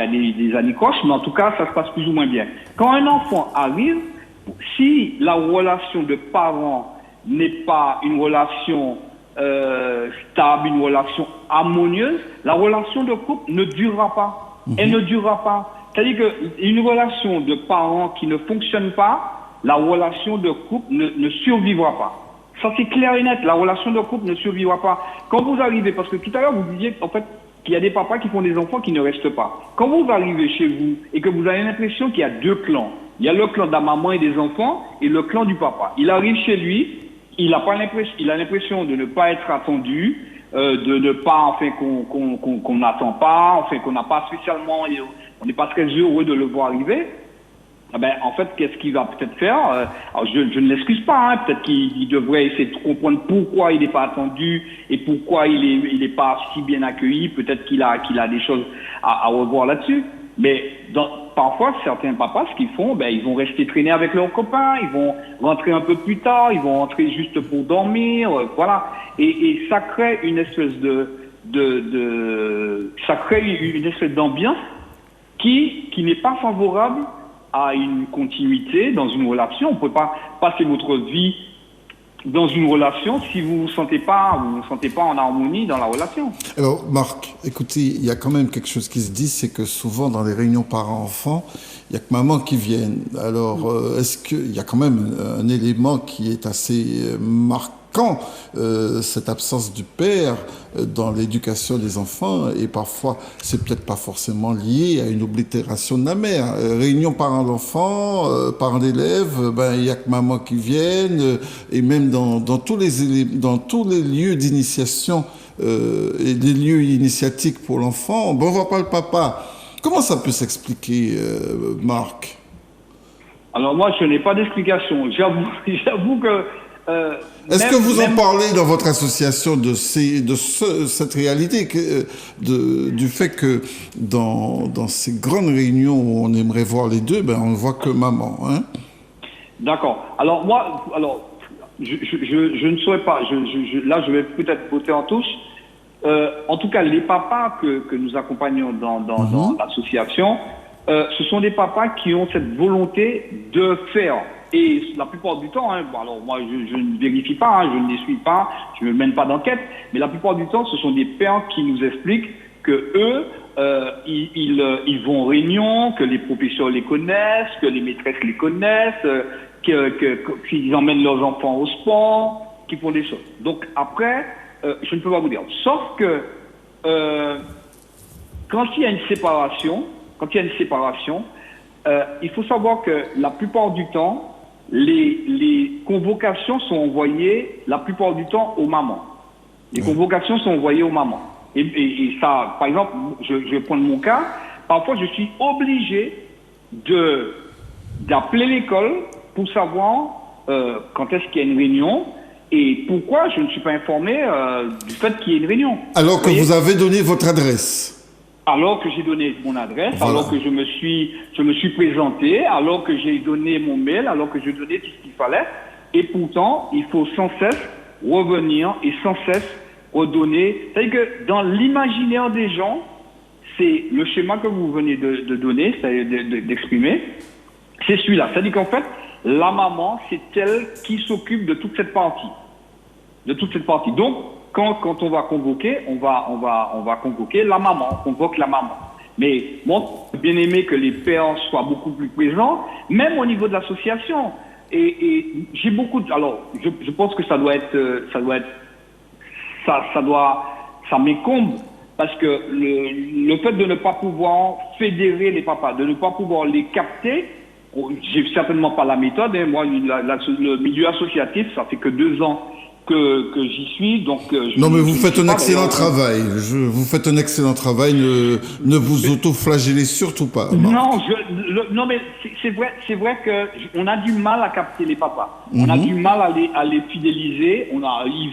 des anicroches, mais en tout cas, ça se passe plus ou moins bien. Quand un enfant arrive, si la relation de parents n'est pas une relation stable, une relation harmonieuse, la relation de couple ne durera pas. Elle ne durera pas. C'est-à-dire qu'une relation de parents qui ne fonctionne pas, la relation de couple ne survivra pas. Ça, c'est clair et net. La relation de couple ne survivra pas. Quand vous arrivez, parce que tout à l'heure, vous disiez en fait qu'il y a des papas qui font des enfants qui ne restent pas. Quand vous arrivez chez vous et que vous avez l'impression qu'il y a deux clans, il y a le clan de la maman et des enfants et le clan du papa. Il arrive chez lui, il a l'impression de ne pas être attendu, de ne pas, enfin, qu'on n'attend pas, enfin, qu'on n'a pas spécialement, on n'est pas très heureux de le voir arriver. En fait, qu'est-ce qu'il va peut-être faire? Alors, je ne l'excuse pas, hein, peut-être qu'il devrait essayer de comprendre pourquoi il n'est pas attendu et pourquoi il est pas si bien accueilli. Peut-être qu'il a des choses à revoir là-dessus. Mais parfois, certains papas, ce qu'ils font, ils vont rester traîner avec leurs copains, ils vont rentrer un peu plus tard, ils vont rentrer juste pour dormir, voilà. Et ça crée une espèce ça crée une espèce d'ambiance qui n'est pas favorable à une continuité dans une relation. On ne peut pas passer votre vie dans une relation si vous ne vous sentez pas en harmonie dans la relation. Alors, Marc, écoutez, il y a quand même quelque chose qui se dit, c'est que souvent dans les réunions parents-enfants, il n'y a que maman qui viennent. Alors, est-ce qu'il y a quand même un élément qui est assez marquant, cette absence du père dans l'éducation des enfants, et parfois c'est peut-être pas forcément lié à une oblitération de la mère. Réunion parents-d'enfants, parents d'élèves, il y a que maman qui viennent, et même dans tous les lieux d'initiation et des lieux initiatiques pour l'enfant, on ne voit pas le papa. Comment ça peut s'expliquer, Marc? Alors moi, je n'ai pas d'explication. J'avoue que est-ce que vous en parlez dans votre association de cette réalité, du fait que dans ces grandes réunions où on aimerait voir les deux, on ne voit que maman, hein? D'accord. Alors moi, je ne saurais pas. Là, je vais peut-être voter en touche. En tout cas, les papas que nous accompagnons dans l'association, ce sont des papas qui ont cette volonté de faire. Et la plupart du temps, alors moi je ne vérifie pas, je ne les suis pas, je ne mène pas d'enquête, mais la plupart du temps, ce sont des pères qui nous expliquent que eux, ils vont en réunion, que les professeurs les connaissent, que les maîtresses les connaissent, qu'ils emmènent leurs enfants au sport, qu'ils font des choses. Donc après, je ne peux pas vous dire. Sauf que quand il y a une séparation, il faut savoir que la plupart du temps, les convocations sont envoyées la plupart du temps aux mamans. Les convocations sont envoyées aux mamans. Et ça, par exemple, je vais prendre mon cas. Parfois, je suis obligé d'appeler l'école pour savoir quand est-ce qu'il y a une réunion et pourquoi je ne suis pas informé du fait qu'il y ait une réunion. Alors que vous avez donné votre adresse. Alors que j'ai donné mon adresse, voilà. alors que je me suis présenté, alors que j'ai donné mon mail, alors que j'ai donné tout ce qu'il fallait. Et pourtant, il faut sans cesse revenir et sans cesse redonner. C'est-à-dire que dans l'imaginaire des gens, c'est le schéma que vous venez de donner, c'est-à-dire d'exprimer, c'est celui-là. C'est-à-dire qu'en fait, la maman, c'est elle qui s'occupe de toute cette partie. Donc, quand on va convoquer, on va convoquer la maman, on convoque la maman. Mais moi, j'ai bien aimé que les pères soient beaucoup plus présents, même au niveau de l'association. Et j'ai beaucoup alors, je pense que ça m'incombe, parce que le fait de ne pas pouvoir fédérer les papas, de ne pas pouvoir les capter, j'ai certainement pas la méthode, hein. Moi, le milieu associatif, ça fait que 2 ans que j'y suis, donc... Non, mais vous faites un excellent travail. Vous faites un excellent travail. Ne vous auto-flagellez surtout pas. Non, non, mais c'est vrai que on a du mal à capter les papas. On a du mal à les fidéliser. Ils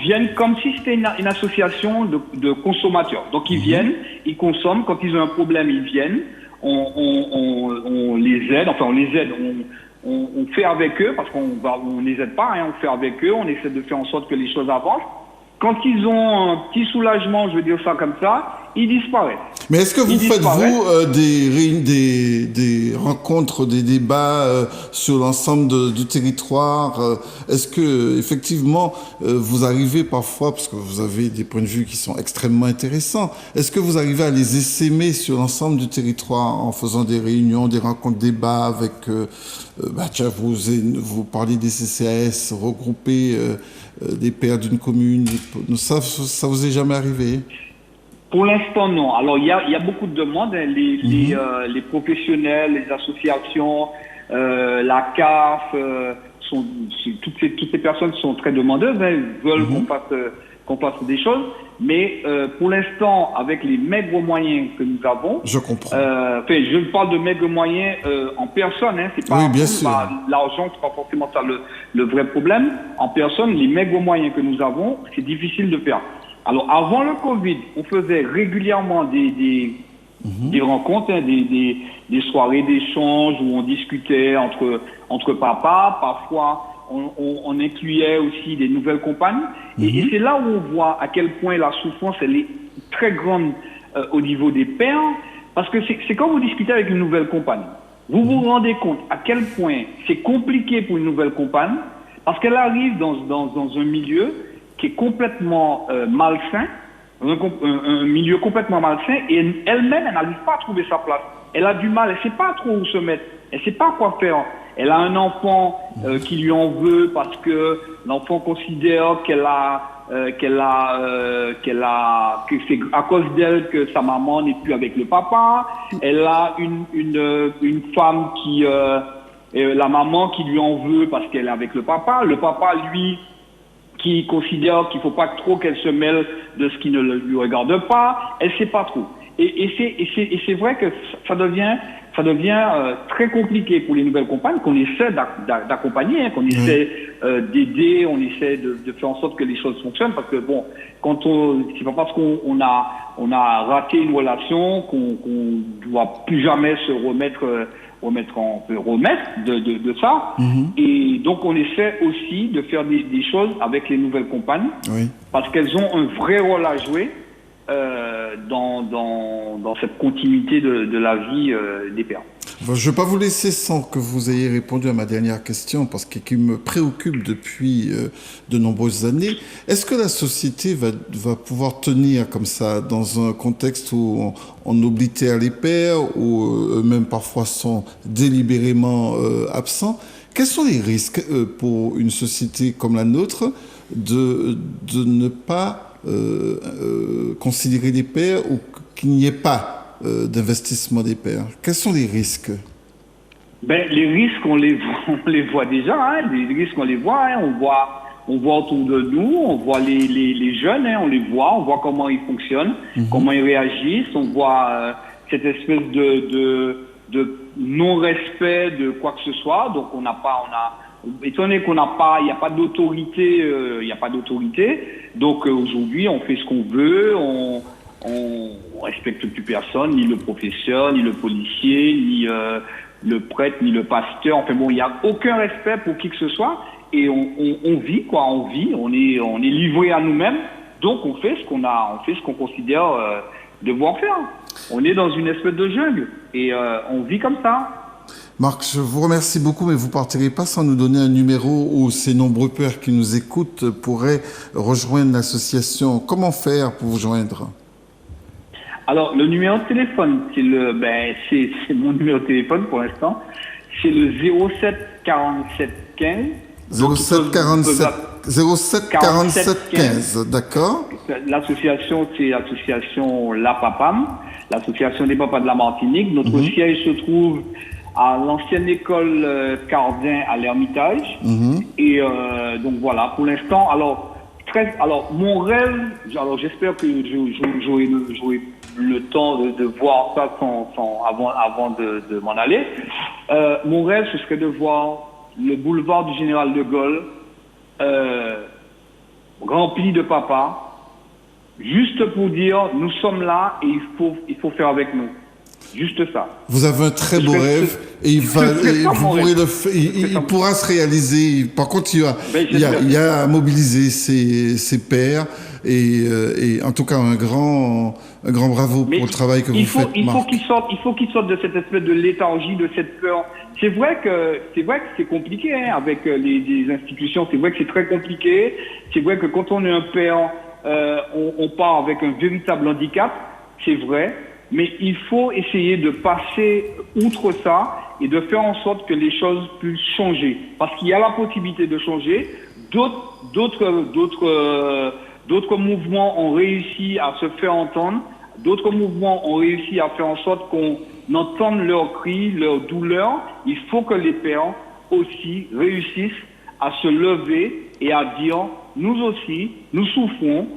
viennent comme si c'était une association de consommateurs. Donc ils viennent, ils consomment. Quand ils ont un problème, ils viennent. On les aide. Enfin, on les aide. On fait avec eux, parce qu'on les aide pas, hein, on fait avec eux, on essaie de faire en sorte que les choses avancent. Quand ils ont un petit soulagement, je veux dire ça comme ça, ils disparaissent. Mais est-ce que vous faites, des rencontres, des débats sur l'ensemble du territoire? Est-ce que, effectivement, vous arrivez parfois, parce que vous avez des points de vue qui sont extrêmement intéressants, est-ce que vous arrivez à les essaimer sur l'ensemble du territoire en faisant des réunions, des rencontres, débats avec... vous parlez des CCAS, regrouper des pères d'une commune, ça vous est jamais arrivé? Pour l'instant, non. Alors, il y a beaucoup de demandes, hein. Les professionnels, les associations, la CAF, toutes ces personnes sont très demandeuses, hein. Elles veulent qu'on fasse des choses. Mais pour l'instant, avec les maigres moyens que nous avons... Je comprends. Je parle de maigres moyens en personne, hein. C'est pas, oui, bien sûr. L'argent, c'est pas forcément ça le vrai problème. En personne, les maigres moyens que nous avons, c'est difficile de faire. Alors, avant le Covid, on faisait régulièrement des rencontres, hein, des soirées d'échange où on discutait entre papas. Parfois, on incluait aussi des nouvelles compagnes. Et c'est là où on voit à quel point la souffrance, elle est très grande au niveau des pères. Parce que c'est quand vous discutez avec une nouvelle compagne, vous vous rendez compte à quel point c'est compliqué pour une nouvelle compagne, parce qu'elle arrive dans un milieu qui est complètement malsain, un milieu complètement malsain, et elle-même, elle n'arrive pas à trouver sa place. Elle a du mal, elle ne sait pas trop où se mettre, elle ne sait pas quoi faire. Elle a un enfant qui lui en veut parce que l'enfant considère que c'est à cause d'elle que sa maman n'est plus avec le papa. Elle a une femme la maman qui lui en veut parce qu'elle est avec le papa. Le papa, lui, qui considère qu'il faut pas trop qu'elle se mêle de ce qui ne lui regarde pas. Elle sait pas trop. Et c'est vrai que ça devient très compliqué pour les nouvelles compagnes qu'on essaie d'accompagner, hein, qu'on essaie d'aider, on essaie de faire en sorte que les choses fonctionnent, parce que bon, c'est pas parce qu'on a raté une relation qu'on doit plus jamais se remettre de ça. Et donc on essaie aussi de faire des choses avec les nouvelles compagnes, parce qu'elles ont un vrai rôle à jouer dans cette continuité de la vie des pères. Je ne vais pas vous laisser sans que vous ayez répondu à ma dernière question, parce que qui me préoccupe depuis de nombreuses années. Est-ce que la société va pouvoir tenir comme ça dans un contexte où on oblitère les pères, où eux-mêmes parfois sont délibérément absents? Quels sont les risques pour une société comme la nôtre de ne pas considérer les pères, ou qu'il n'y ait pas d'investissement des pères? Quels sont les risques? Les risques, on les voit déjà. Hein. Les risques, on les voit. Hein. On voit autour de nous, on voit les jeunes, hein, on voit comment ils fonctionnent, comment ils réagissent. On voit cette espèce de non-respect de quoi que ce soit. Donc étant donné qu'il n'y a pas d'autorité, Donc aujourd'hui, on fait ce qu'on veut, on respecte plus personne, ni le professeur, ni le policier, ni le prêtre, ni le pasteur. Enfin bon, il n'y a aucun respect pour qui que ce soit. Et on vit, on est livré à nous-mêmes. Donc on fait ce qu'on considère devoir faire. On est dans une espèce de jungle et on vit comme ça. Marc, je vous remercie beaucoup, mais vous ne partirez pas sans nous donner un numéro où ces nombreux pères qui nous écoutent pourraient rejoindre l'association. Comment faire pour vous joindre? Alors, le numéro de téléphone, c'est mon numéro de téléphone pour l'instant. C'est le 07 47 15. 07 47 15, d'accord. L'association, c'est l'association La Papam, l'association des papas de la Martinique. Notre siège se trouve à l'ancienne école Cardin à l'Ermitage. Et donc voilà, pour l'instant, alors mon rêve, j'espère que j'aurai le temps de voir ça avant de m'en aller. Mon rêve, ce serait de voir le boulevard du Général de Gaulle rempli de papas, juste pour dire nous sommes là et il faut faire avec nous. Juste ça. Vous avez un très beau rêve et il pourra se réaliser. Par contre, il y a à mobiliser ses pairs et en tout cas un grand bravo pour le travail que vous faites, Marc. Il faut qu'ils sortent de cette espèce de léthargie, de cette peur. C'est vrai que c'est compliqué avec les institutions. C'est vrai que c'est très compliqué. C'est vrai que quand on est un père, on part avec un véritable handicap. C'est vrai. Mais il faut essayer de passer outre ça et de faire en sorte que les choses puissent changer. Parce qu'il y a la possibilité de changer. D'autres mouvements ont réussi à se faire entendre. D'autres mouvements ont réussi à faire en sorte qu'on entende leurs cris, leurs douleurs. Il faut que les pères aussi réussissent à se lever et à dire, nous aussi, nous souffrons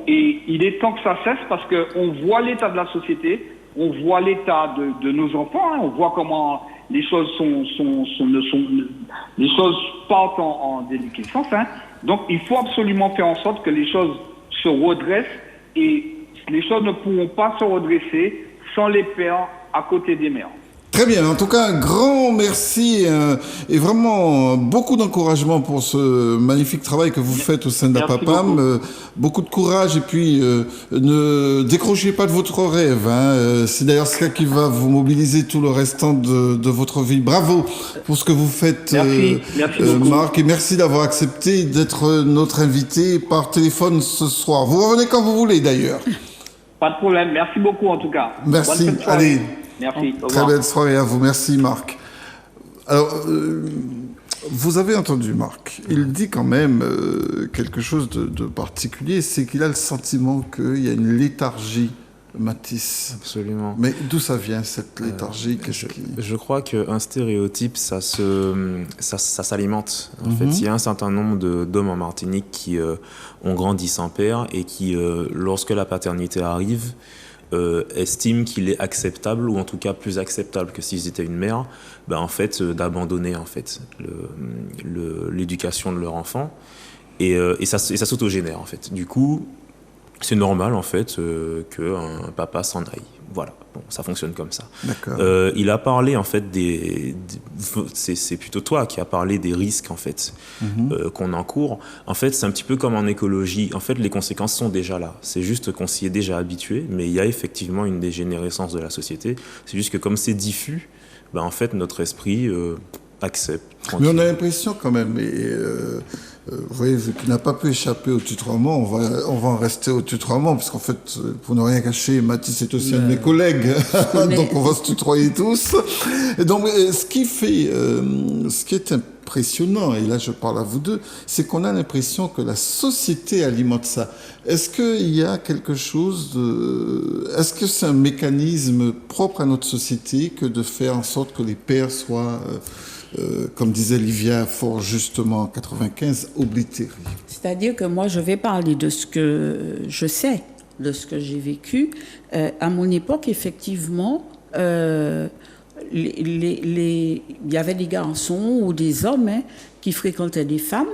et il est temps que ça cesse parce qu'on voit l'état de la société, on voit l'état de nos enfants, on voit comment les choses les choses partent en déliquescence. Donc il faut absolument faire en sorte que les choses se redressent et les choses ne pourront pas se redresser sans les pères à côté des mères. Très bien. En tout cas, un grand merci et vraiment beaucoup d'encouragement pour ce magnifique travail que vous faites au sein de la Papam. Beaucoup de courage et puis ne décrochez pas de votre rêve. C'est d'ailleurs ce qui va vous mobiliser tout le restant de votre vie. Bravo pour ce que vous faites, merci Marc, et merci d'avoir accepté d'être notre invité par téléphone ce soir. Vous revenez quand vous voulez d'ailleurs. Pas de problème. Merci beaucoup en tout cas. Merci. Allez. Merci. Très belle soirée à vous. Merci, Marc. Alors, vous avez entendu Marc. Il dit quand même quelque chose de particulier, c'est qu'il a le sentiment qu'il y a une léthargie, Mathis. Absolument. Mais d'où ça vient, cette léthargie? Je crois qu'un stéréotype, ça s'alimente. En fait, il y a un certain nombre d'hommes en Martinique qui ont grandi sans père et qui, lorsque la paternité arrive, estiment qu'il est acceptable, ou en tout cas plus acceptable que s'ils étaient une mère, en fait, d'abandonner en fait l'éducation de leur enfant, et ça s'autogénère en fait. Du coup, c'est normal en fait qu'un papa s'en aille. Voilà, bon, ça fonctionne comme ça. Il a parlé en fait c'est plutôt toi qui as parlé des risques en fait qu'on encourt. En fait, c'est un petit peu comme en écologie. En fait, les conséquences sont déjà là. C'est juste qu'on s'y est déjà habitué, mais il y a effectivement une dégénérescence de la société. C'est juste que comme c'est diffus, en fait, notre esprit accepte. Mais on a l'impression quand même. Vous voyez, vu qu'il n'a pas pu échapper au tutoiement, on va en rester au tutoiement, parce qu'en fait, pour ne rien cacher, Mathis est aussi un de mes collègues, donc on va se tutoyer tous. Et donc, ce qui est impressionnant, et là je parle à vous deux, c'est qu'on a l'impression que la société alimente ça. Est-ce qu'il y a quelque chose est-ce que c'est un mécanisme propre à notre société que de faire en sorte que les pères soient... comme disait Livia fort justement en 95, oblitéré. C'est-à-dire que moi, je vais parler de ce que je sais, de ce que j'ai vécu. À mon époque, effectivement, il y avait des garçons ou des hommes qui fréquentaient des femmes,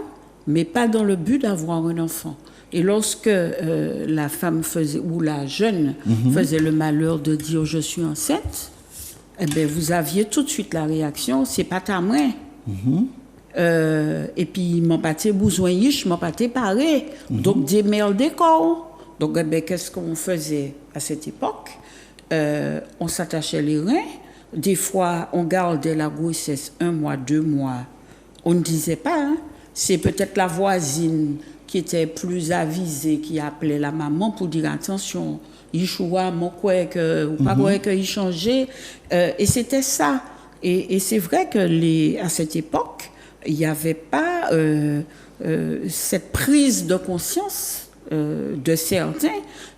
mais pas dans le but d'avoir un enfant. Et lorsque la femme faisait, ou la jeune faisait le malheur de dire « je suis enceinte », eh bien, vous aviez tout de suite la réaction « c'est pas ta main ». Et puis, m'en pâté besoin, m'en pâté paré. Donc, des mères d'école. Donc, eh bien, qu'est-ce qu'on faisait à cette époque? On s'attachait les reins. Des fois, on gardait la grossesse 1 mois, 2 mois. On ne disait pas. Hein. C'est peut-être la voisine qui était plus avisée qui appelait la maman pour dire attention, il choua, mon quoi que ou pas quoi que il changeait. Et c'était ça. Et c'est vrai que à cette époque, il n'y avait pas cette prise de conscience de certains.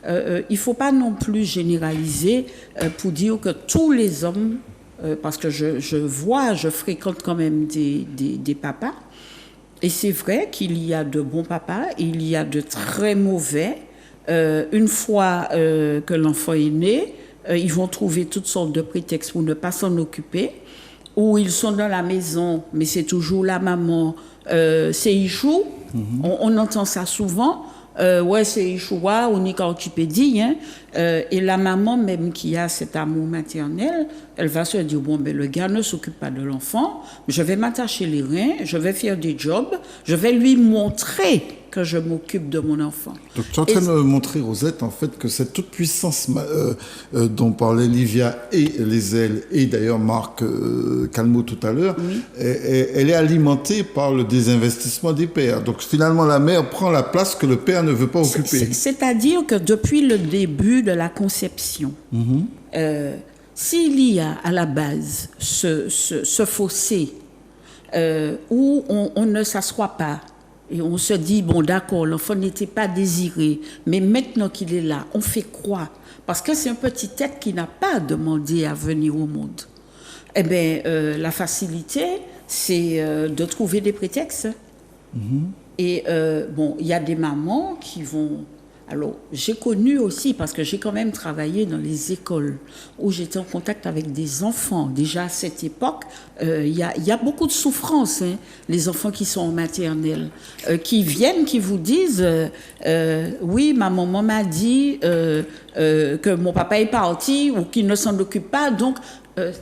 Il ne faut pas non plus généraliser pour dire que tous les hommes, parce que je fréquente quand même des papas, et c'est vrai qu'il y a de bons papas, il y a de très mauvais. Une fois que l'enfant est né, ils vont trouver toutes sortes de prétextes pour ne pas s'en occuper, ou ils sont dans la maison, mais c'est toujours la maman, c'est Ichou, on entend ça souvent. Ouais, c'est Ichoua, on n'est qu'à occuper hein. Et la maman, même qui a cet amour maternel, elle va se dire bon, ben, le gars ne s'occupe pas de l'enfant, je vais m'attacher les reins, je vais faire des jobs, je vais lui montrer que je m'occupe de mon enfant. Donc tu es en train de me montrer, Rosette, en fait, que cette toute-puissance dont parlait Livia et les ailes, et d'ailleurs Marc Calmeau tout à l'heure, elle est alimentée par le désinvestissement des pères. Donc finalement, la mère prend la place que le père ne veut pas occuper. C'est-à-dire que depuis le début de la conception, s'il y a à la base ce fossé où on ne s'assoit pas, et on se dit, bon d'accord, l'enfant n'était pas désiré, mais maintenant qu'il est là, on fait quoi? Parce que c'est un petit être qui n'a pas demandé à venir au monde. Eh bien, la facilité, c'est de trouver des prétextes. Et bon, il y a des mamans qui vont... Alors, j'ai connu aussi, parce que j'ai quand même travaillé dans les écoles, où j'étais en contact avec des enfants. Déjà à cette époque, il y a beaucoup de souffrance, hein, les enfants qui sont en maternelle, qui viennent, qui vous disent oui, ma maman m'a dit que mon papa est parti ou qu'il ne s'en occupe pas, donc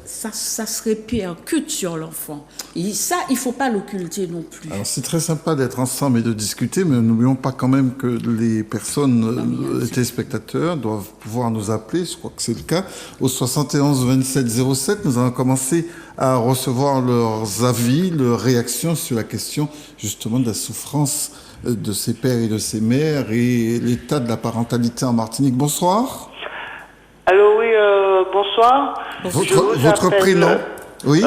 ça se répercute sur l'enfant. Et ça, il ne faut pas l'occulter non plus. Alors, c'est très sympa d'être ensemble et de discuter, mais n'oublions pas quand même que les personnes, les téléspectateurs, doivent pouvoir nous appeler, je crois que c'est le cas, au 71 27 07. Nous allons commencer à recevoir leurs avis, leurs réactions sur la question justement de la souffrance de ces pères et de ces mères et l'état de la parentalité en Martinique. Bonsoir. Allô, oui, bonsoir. Votre prénom? Oui.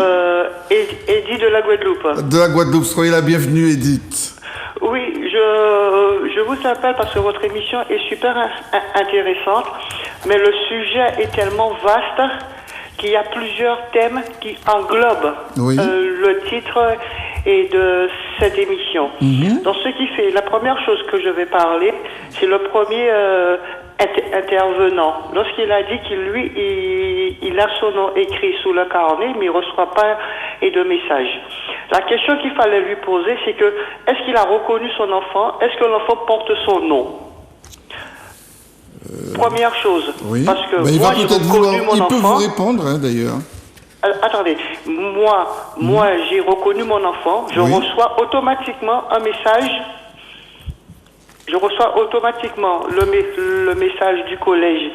Edith de la Guadeloupe. De la Guadeloupe, soyez la bienvenue, Edith. Oui, je vous appelle parce que votre émission est super intéressante, mais le sujet est tellement vaste qu'il y a plusieurs thèmes qui englobent le titre et de cette émission. Donc, ce qui fait, la première chose que je vais parler, c'est le premier intervenant. Lorsqu'il a dit qu'il il a son nom écrit sous le carnet, mais il ne reçoit pas de message. La question qu'il fallait lui poser, c'est que est-ce qu'il a reconnu son enfant? Est-ce que l'enfant porte son nom? Première chose. Oui. Parce que il moi, va j'ai peut-être reconnu mon enfant. Il peut vous répondre, hein, d'ailleurs. Attendez, moi, j'ai reconnu mon enfant. Je reçois automatiquement un message. Je reçois automatiquement le message du collège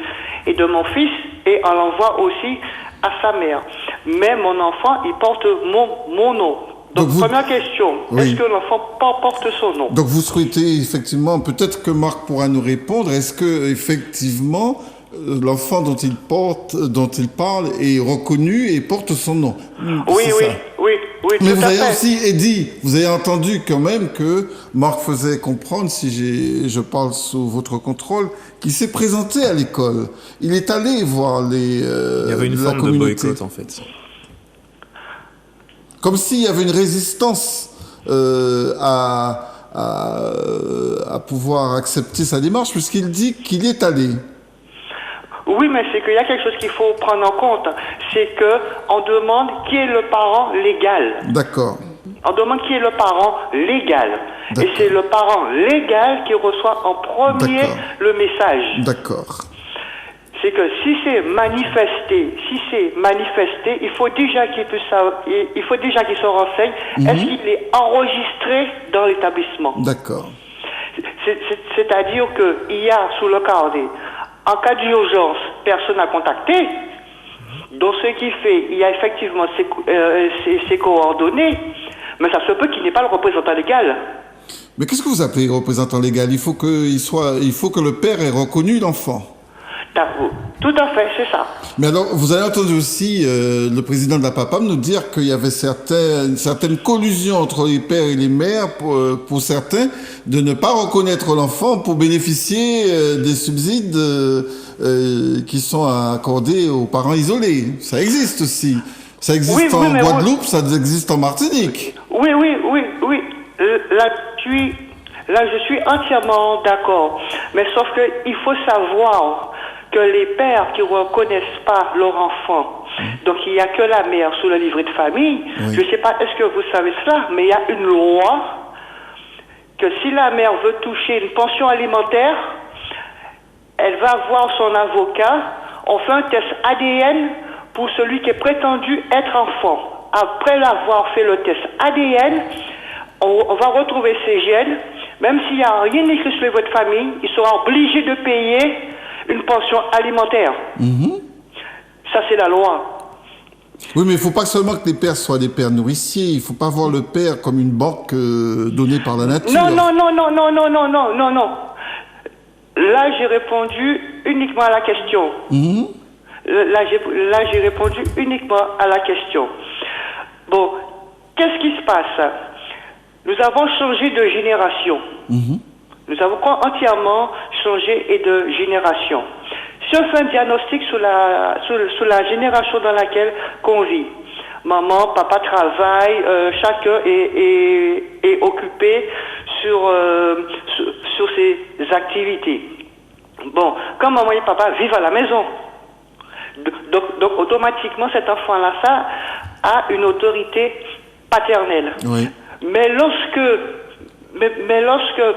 et de mon fils, et on l'envoie aussi à sa mère. Mais mon enfant, il porte mon nom. Donc première question, est-ce que l'enfant porte son nom? Donc vous souhaitez effectivement, peut-être que Marc pourra nous répondre, est-ce que effectivement l'enfant dont il parle est reconnu et porte son nom? Oui, mais tout vous à avez fait. aussi dit, vous avez entendu quand même que Marc faisait comprendre, si je parle sous votre contrôle, qu'il s'est présenté à l'école. Il est allé voir il y avait une forme de boycott en fait. Comme s'il y avait une résistance à pouvoir accepter sa démarche, puisqu'il dit qu'il y est allé. Oui, mais c'est qu'il y a quelque chose qu'il faut prendre en compte. C'est qu'on demande qui est le parent légal. D'accord. On demande qui est le parent légal. Et c'est le parent légal qui reçoit en premier le message. D'accord. C'est que si c'est manifesté, il faut déjà qu'il se renseigne. Est-ce qu'il est enregistré dans l'établissement? D'accord. C'est-à-dire qu'il y a sous le carnet, en cas d'urgence, personne à contacter. Donc ce qui fait, il y a effectivement ses coordonnées, mais ça se peut qu'il n'ait pas le représentant légal. Mais qu'est-ce que vous appelez représentant légal? Il faut que le père ait reconnu l'enfant. Tout à fait, c'est ça. Mais alors, vous avez entendu aussi le président de la PAPAM nous dire qu'il y avait une certaine collusion entre les pères et les mères pour certains de ne pas reconnaître l'enfant pour bénéficier des subsides qui sont accordés aux parents isolés. Ça existe aussi. Ça existe en Guadeloupe, ça existe en Martinique. Oui. Là, je suis entièrement d'accord. Mais sauf qu'il faut savoir que les pères qui ne reconnaissent pas leur enfant, donc il n'y a que la mère sous le livret de famille. Oui. Je ne sais pas, est-ce que vous savez cela, mais il y a une loi que si la mère veut toucher une pension alimentaire, elle va voir son avocat, on fait un test ADN pour celui qui est prétendu être enfant. Après l'avoir fait le test ADN, on va retrouver ses gènes. Même s'il n'y a rien écrit sur votre famille, il sera obligé de payer une pension alimentaire. Ça, c'est la loi. Oui, mais il ne faut pas seulement que les pères soient des pères nourriciers. Il ne faut pas voir le père comme une banque donnée par la nature. Non. Là, j'ai répondu uniquement à la question. Là, j'ai répondu uniquement à la question. Bon, qu'est-ce qui se passe? Nous avons changé de génération. Nous avons entièrement changé de génération. Si on fait un diagnostic sur la génération dans laquelle on vit, maman, papa travaillent, chacun est occupé sur ses activités. Bon, quand maman et papa vivent à la maison, donc automatiquement cet enfant-là, ça a une autorité paternelle. Oui. Mais lorsque,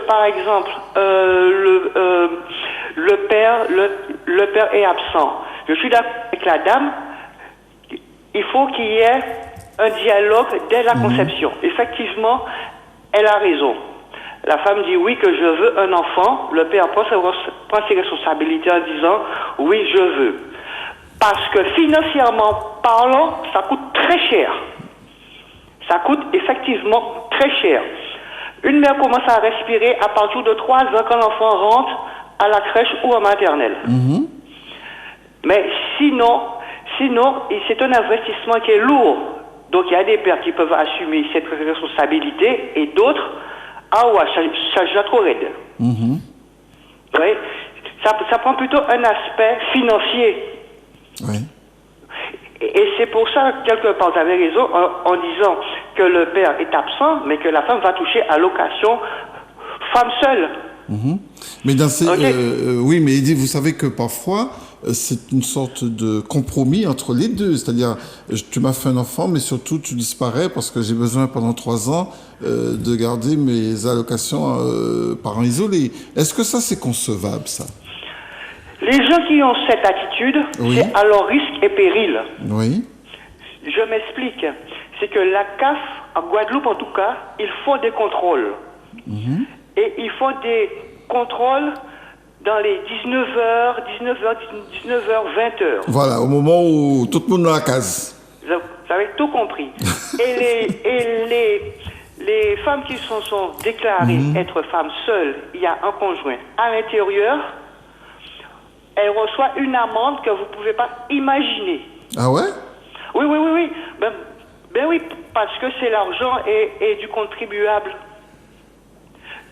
par exemple, le père est absent, je suis d'accord avec la dame, il faut qu'il y ait un dialogue dès la conception. Effectivement, elle a raison. La femme dit oui que je veux un enfant, le père prend ses responsabilités en disant oui je veux. Parce que financièrement parlant, ça coûte très cher. Ça coûte effectivement très cher. Une mère commence à respirer à partir de 3 ans quand l'enfant rentre à la crèche ou en maternelle. Mais sinon, c'est un investissement qui est lourd. Donc il y a des pères qui peuvent assumer cette responsabilité et d'autres, ça déjà trop raide. Oui. Ça prend plutôt un aspect financier. Oui. Et c'est pour ça, quelque part, vous avez raison en disant que le père est absent, mais que la femme va toucher allocation femme seule. Mais dans ces, oui, mais Edith, vous savez que parfois, c'est une sorte de compromis entre les deux. C'est-à-dire, tu m'as fait un enfant, mais surtout, tu disparais parce que j'ai besoin pendant 3 ans de garder mes allocations parents isolés. Est-ce que ça, c'est concevable, ça? Les gens qui ont cette attitude, c'est à leur risque et péril. Oui. Je m'explique. C'est que la CAF, en Guadeloupe en tout cas, ils font des contrôles. Et ils font des contrôles dans les 19h, 20h. Voilà, au moment où tout le monde est dans la case. Vous avez tout compris. Et les femmes qui sont déclarées être femmes seules, il y a un conjoint à l'intérieur, elle reçoit une amende que vous ne pouvez pas imaginer. Ah ouais? Oui. Ben oui, parce que c'est l'argent et du contribuable.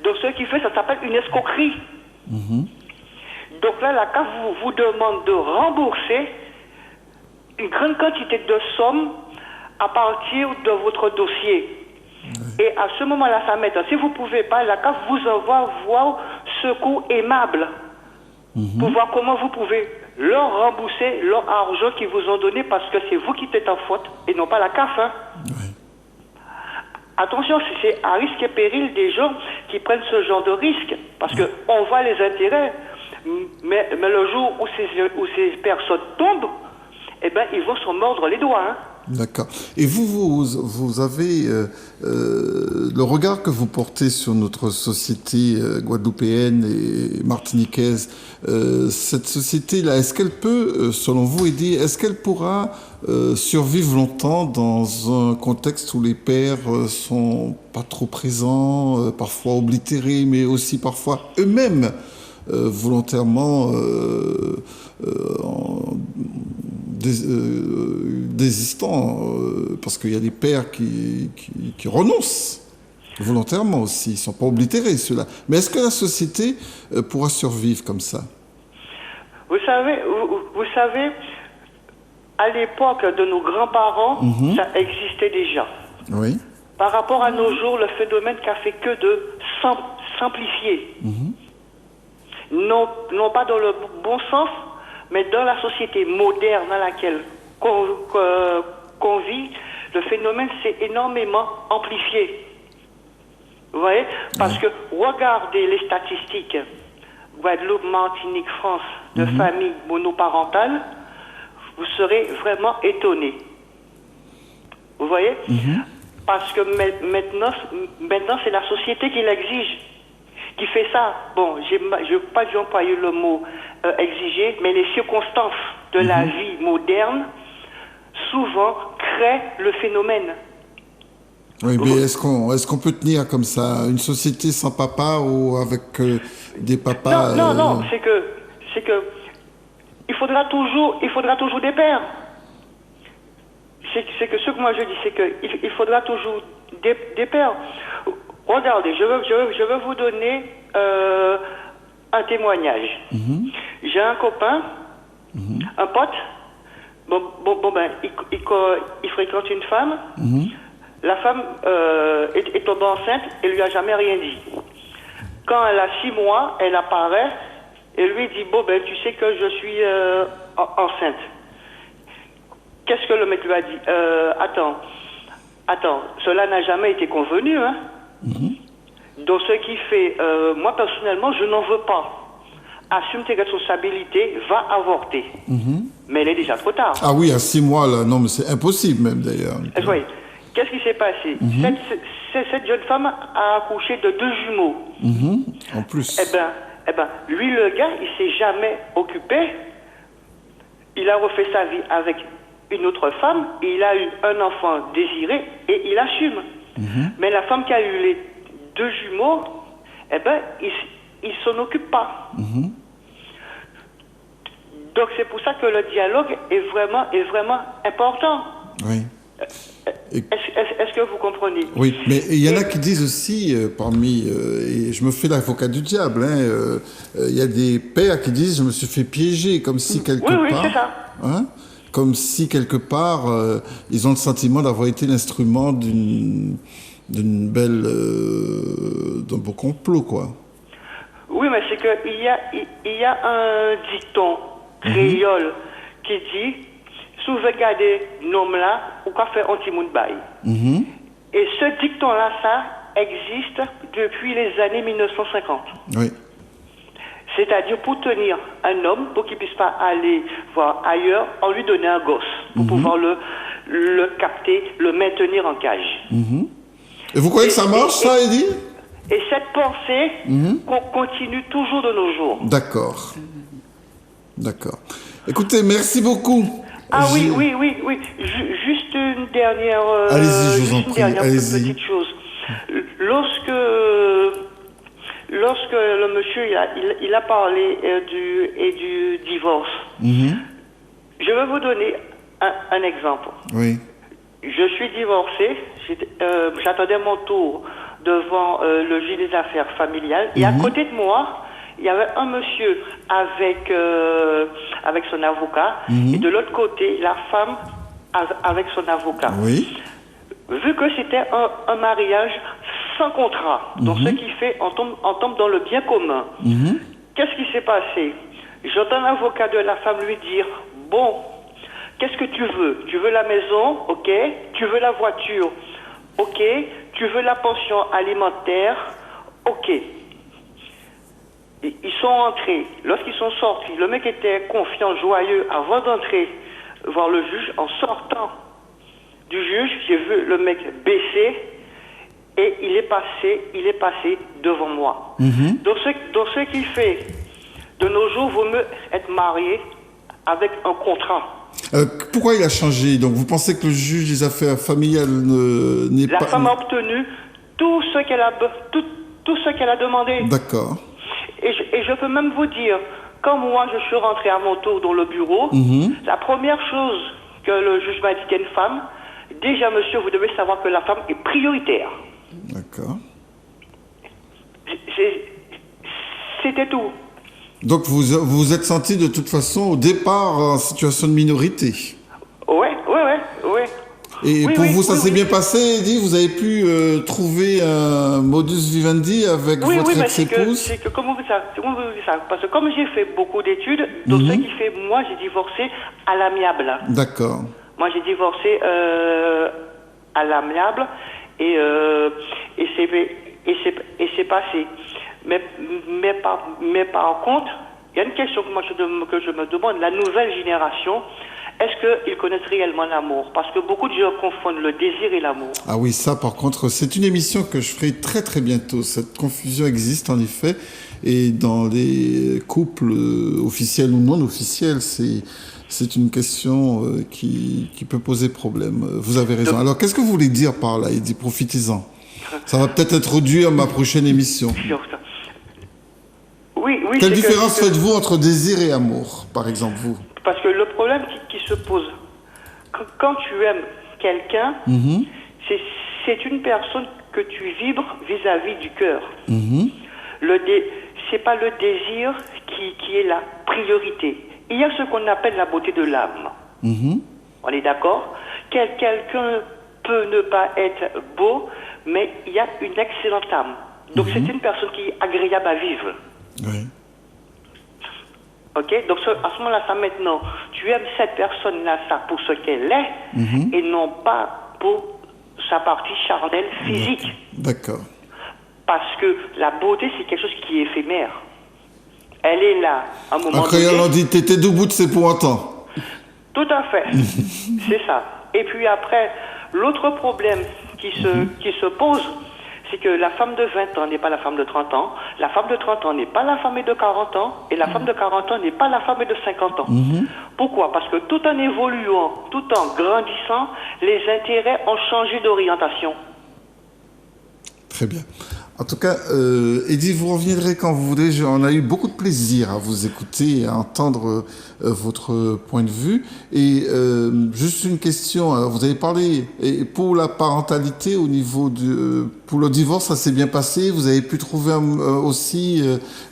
Donc ce qui fait, ça s'appelle une escroquerie. Donc là, la CAF vous demande de rembourser une grande quantité de sommes à partir de votre dossier. Et à ce moment-là, ça m'aide. Si vous ne pouvez pas, la CAF vous envoie voir secours aimable. Pour voir comment vous pouvez leur rembourser leur argent qu'ils vous ont donné parce que c'est vous qui êtes en faute et non pas la CAF. Hein. Ouais. Attention, c'est à risque et péril des gens qui prennent ce genre de risque parce qu'on voit les intérêts, mais le jour où ces personnes tombent, eh ben, ils vont se mordre les doigts. Hein. D'accord. Et vous avez le regard que vous portez sur notre société guadeloupéenne et martiniquaise. Cette société-là, est-ce qu'elle peut, selon vous, est-ce qu'elle pourra survivre longtemps dans un contexte où les pères sont pas trop présents, parfois oblitérés, mais aussi parfois eux-mêmes volontairement désistants, parce qu'il y a des pères qui renoncent volontairement aussi, ils ne sont pas oblitérés ceux-là. Mais est-ce que la société pourra survivre comme ça? Vous savez, à l'époque de nos grands-parents, ça existait déjà. Oui. Par rapport à nos jours, le phénomène n'a fait que de s'amplifier. Non pas dans le bon sens, mais dans la société moderne dans laquelle qu'on vit, le phénomène s'est énormément amplifié. Vous voyez? Parce que regardez les statistiques, Guadeloupe, Martinique, France, de familles monoparentales, vous serez vraiment étonnés. Vous voyez? Parce que maintenant c'est la société qui l'exige, qui fait ça. Bon, je n'ai pas dû employer le mot exiger, mais les circonstances de la vie moderne souvent créent le phénomène. Oui, mais est-ce qu'on peut tenir comme ça une société sans papa ou avec des papas? Non, c'est que il faudra toujours des pères. C'est que ce que moi je dis, c'est que il faudra toujours des pères. Regardez, je veux vous donner un témoignage. J'ai un copain, un pote. Il fréquente une femme. La femme est tombée enceinte et lui a jamais rien dit. Quand elle a 6 mois, elle apparaît et lui dit tu sais que je suis enceinte. Qu'est-ce que le mec lui a dit? Attends, cela n'a jamais été convenu, hein. Donc ce qui fait, moi personnellement, je n'en veux pas. Assume tes responsabilités, va avorter. Mais il est déjà trop tard. Ah oui, à 6 mois, là, non, mais c'est impossible même d'ailleurs. Oui. Qu'est-ce qui s'est passé? Cette jeune femme a accouché de 2 jumeaux. En plus. Eh ben, lui, le gars, il s'est jamais occupé. Il a refait sa vie avec une autre femme. Il a eu un enfant désiré et il assume. Mais la femme qui a eu les 2 jumeaux, il s'en occupe pas. Donc c'est pour ça que le dialogue est vraiment important. Oui. Est-ce que vous comprenez? Oui, mais il y en a qui disent aussi, et je me fais l'avocat du diable, il y a des pères qui disent je me suis fait piéger, comme si quelque part... Oui, c'est ça. Comme si quelque part, ils ont le sentiment d'avoir été l'instrument d'un beau complot, quoi. Oui, mais c'est qu'il y a un dicton créole qui dit si vous regardez l'homme là, ou quoi faire anti-monde bail. Et ce dicton-là, ça existe depuis les années 1950. Oui. C'est-à-dire pour tenir un homme, pour qu'il ne puisse pas aller voir ailleurs, on lui donnait un gosse, pour pouvoir le capter, le maintenir en cage. Et vous croyez que ça marche, ça, Eddy? Et cette pensée continue toujours de nos jours. D'accord. Écoutez, merci beaucoup. Oui. Juste une dernière, allez-y, je vous en prie. Petite chose. Lorsque le monsieur il a parlé du divorce, je vais vous donner un exemple. Oui. Je suis divorcé, j'attendais mon tour devant le juge des affaires familiales et à côté de moi, il y avait un monsieur avec son avocat et de l'autre côté, la femme avec son avocat. Oui. Vu que c'était un mariage sans contrat, donc ce qui fait, on tombe dans le bien commun. Qu'est-ce qui s'est passé? J'entends l'avocat de la femme lui dire, bon, qu'est-ce que tu veux? Tu veux la maison? Ok. Tu veux la voiture? Ok. Tu veux la pension alimentaire? Ok. Ils sont entrés. Lorsqu'ils sont sortis, le mec était confiant, joyeux avant d'entrer voir le juge. En sortant du juge, j'ai vu le mec baisser et il est passé devant moi. Donc ce qui fait, de nos jours, vaut mieux être marié avec un contrat. Pourquoi il a changé? Donc vous pensez que le juge des affaires familiales n'est pas... La femme a obtenu tout ce qu'elle a demandé. D'accord. Et je peux même vous dire, quand moi je suis rentré à mon tour dans le bureau, la première chose que le juge m'a dit qu'une femme, déjà monsieur, vous devez savoir que la femme est prioritaire. D'accord. C'était tout. Donc vous êtes senti de toute façon au départ en situation de minorité. Oui. Et pour vous, ça s'est bien passé, Eddy? Vous avez pu trouver un modus vivendi avec votre ex-épouse? C'est que comment vous dites ça? Parce que comme j'ai fait beaucoup d'études, donc ce qui fait, moi j'ai divorcé à l'amiable. D'accord. Moi j'ai divorcé à l'amiable et c'est passé. Mais par contre, il y a une question que je me demande, la nouvelle génération, est-ce qu'ils connaissent réellement l'amour? Parce que beaucoup de gens confondent le désir et l'amour. Ah oui, ça par contre, c'est une émission que je ferai très très bientôt. Cette confusion existe en effet. Et dans les couples officiels ou non officiels, c'est une question qui peut poser problème. Vous avez raison. Alors, qu'est-ce que vous voulez dire par là, Eddy? Profitez-en. Ça va peut-être introduire ma prochaine émission. Oui. Quelle différence faites-vous entre désir et amour, par exemple, vous? Parce que le problème qui se pose, quand tu aimes quelqu'un, c'est une personne que tu vibres vis-à-vis du cœur. C'est pas le désir qui est la priorité. Il y a ce qu'on appelle la beauté de l'âme. On est d'accord? Quelqu'un peut ne pas être beau, mais il y a une excellente âme. Donc c'est une personne qui est agréable à vivre. Oui. Ok, donc à ce moment-là, ça maintenant, tu aimes cette personne-là, ça pour ce qu'elle est, et non pas pour sa partie charnelle physique. D'accord. Parce que la beauté, c'est quelque chose qui est éphémère. Elle est là, à un moment Après, donné. on dit, t'étais debout, c'est pour un temps. Tout à fait, c'est ça. Et puis après, l'autre problème qui se pose, c'est que la femme de 20 ans n'est pas la femme de 30 ans, la femme de 30 ans n'est pas la femme de 40 ans, et la femme de 40 ans n'est pas la femme de 50 ans. Pourquoi? Parce que tout en évoluant, tout en grandissant, les intérêts ont changé d'orientation. Très bien. En tout cas, Eddy, vous reviendrez quand vous voudrez. On a eu beaucoup de plaisir à vous écouter et à entendre votre point de vue. Et juste une question. Alors, vous avez parlé et pour la parentalité au niveau pour le divorce, ça s'est bien passé. Vous avez pu trouver aussi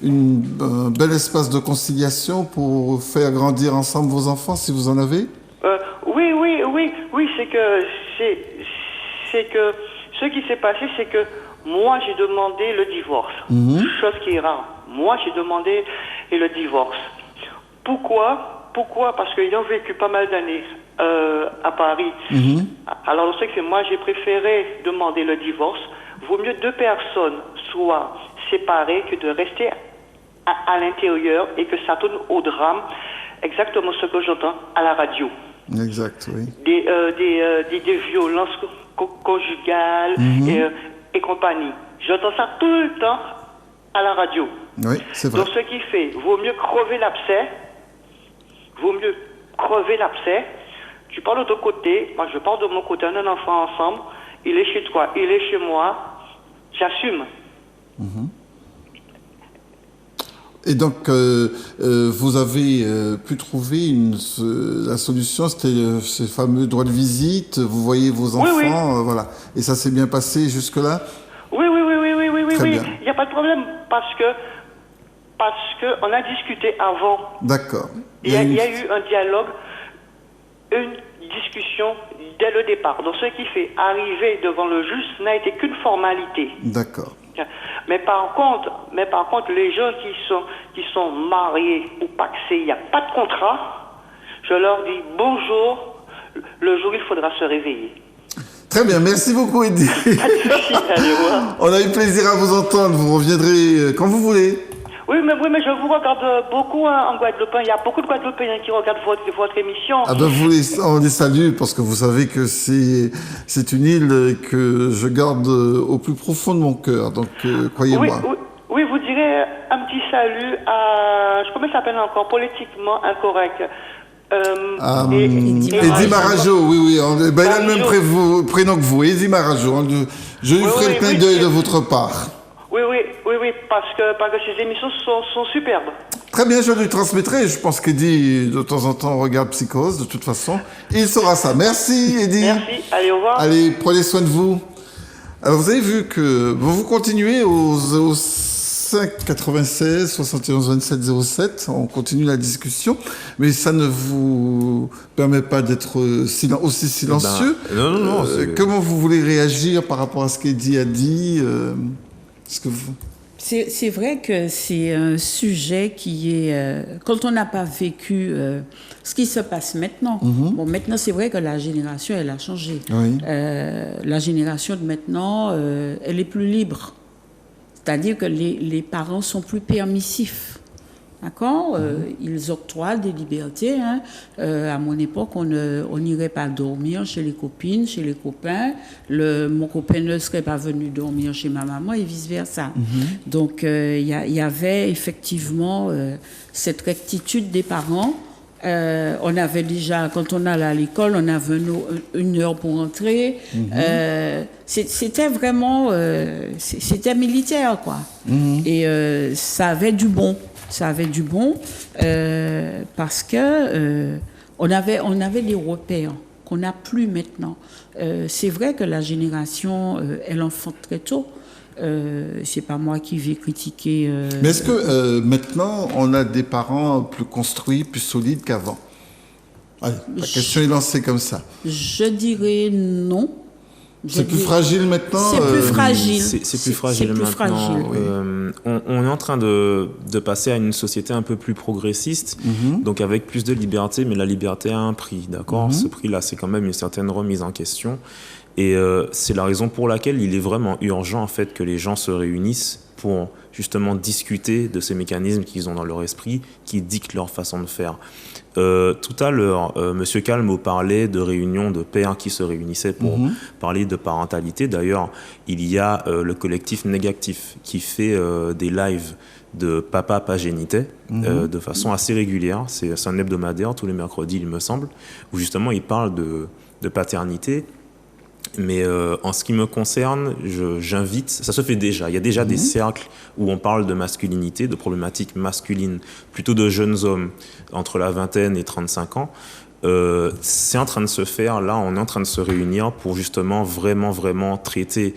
un bel espace de conciliation pour faire grandir ensemble vos enfants, si vous en avez. Oui. C'est que ce qui s'est passé, c'est que moi, j'ai demandé le divorce. Chose qui est rare. Moi, j'ai demandé le divorce. Pourquoi? Parce qu'ayant vécu pas mal d'années à Paris, alors je sais que moi, j'ai préféré demander le divorce. Vaut mieux deux personnes soient séparées que de rester à l'intérieur et que ça tourne au drame. Exactement ce que j'entends à la radio. Exact, oui. Des violences conjugales et compagnie. J'entends ça tout le temps à la radio. Oui, c'est vrai. Donc ce qui fait, vaut mieux crever l'abcès. Tu parles de ton côté, moi je parle de mon côté, on a un enfant ensemble, il est chez toi, il est chez moi, j'assume. Et donc, vous avez pu trouver la solution, c'était ce fameux droit de visite, vous voyez vos enfants, voilà. Et ça s'est bien passé jusque-là? Oui. Bien. Il n'y a pas de problème, parce que on a discuté avant. D'accord. Il y a eu un dialogue, discussion dès le départ. Donc ce qui fait arriver devant le juge n'a été qu'une formalité. D'accord. Mais par contre, les gens qui sont mariés ou pacsés, il n'y a pas de contrat, je leur dis bonjour, le jour il faudra se réveiller. Très bien, merci beaucoup Eddy. Pas de souci, allez voir. On a eu plaisir à vous entendre, vous reviendrez quand vous voulez. Oui, mais je vous regarde beaucoup en Guadeloupe. Il y a beaucoup de Guadeloupéens qui regardent votre émission. Ah ben on les salue parce que vous savez que c'est une île que je garde au plus profond de mon cœur. Donc croyez-moi. Oui, vous direz un petit salut à, comment il s'appelle encore, politiquement incorrect. Eddy Marajo, oui. Il a le même prénom que vous, Eddy Marajo. Je lui ferai le clin d'œil de votre part. Oui, parce que ces émissions sont superbes. Très bien, je lui transmettrai. Je pense qu'Eddy, de temps en temps, regarde Psychose, de toute façon. Il saura ça. Merci, Eddy. Merci, allez, au revoir. Allez, prenez soin de vous. Alors, vous avez vu que vous continuez au 05 96 71 27 07. On continue la discussion, mais ça ne vous permet pas d'être aussi silencieux. Non. Comment vous voulez réagir par rapport à ce qu'Eddy a dit C'est vrai que c'est un sujet qui est... quand on n'a pas vécu ce qui se passe maintenant, bon, maintenant c'est vrai que la génération, elle a changé. Oui. La génération de maintenant, elle est plus libre. C'est-à-dire que les parents sont plus permissifs. D'accord, ils octroient des libertés. Hein. À mon époque, on n'irait pas dormir chez les copines, chez les copains. Mon copain ne serait pas venu dormir chez ma maman et vice-versa. Donc, il y avait effectivement cette rectitude des parents. On avait déjà, quand on allait à l'école, on avait une heure pour entrer. C'était vraiment... c'était militaire, quoi. Et ça avait du bon. Parce que on avait des repères qu'on n'a plus maintenant. C'est vrai que la génération, elle enfante très tôt. C'est pas moi qui vais critiquer. Mais est-ce que maintenant, on a des parents plus construits, plus solides qu'avant? Allez, la question est lancée comme ça. Je dirais non. C'est plus fragile maintenant. C'est plus fragile. C'est plus fragile maintenant. On est en train de passer à une société un peu plus progressiste, donc avec plus de liberté, mais la liberté a un prix, d'accord? Ce prix-là, c'est quand même une certaine remise en question. Et c'est la raison pour laquelle il est vraiment urgent en fait que les gens se réunissent pour justement discuter de ces mécanismes qu'ils ont dans leur esprit, qui dictent leur façon de faire. Tout à l'heure, Monsieur Calmo parlait de réunions de pères qui se réunissaient pour parler de parentalité. D'ailleurs, il y a le collectif Négatif qui fait des lives de Papa Pagénité de façon assez régulière. C'est un hebdomadaire tous les mercredis, il me semble, où justement il parle de paternité. Mais en ce qui me concerne, j'invite, ça se fait déjà, il y a déjà des cercles où on parle de masculinité, de problématiques masculines, plutôt de jeunes hommes entre la vingtaine et 35 ans. C'est en train de se faire, là on est en train de se réunir pour justement vraiment traiter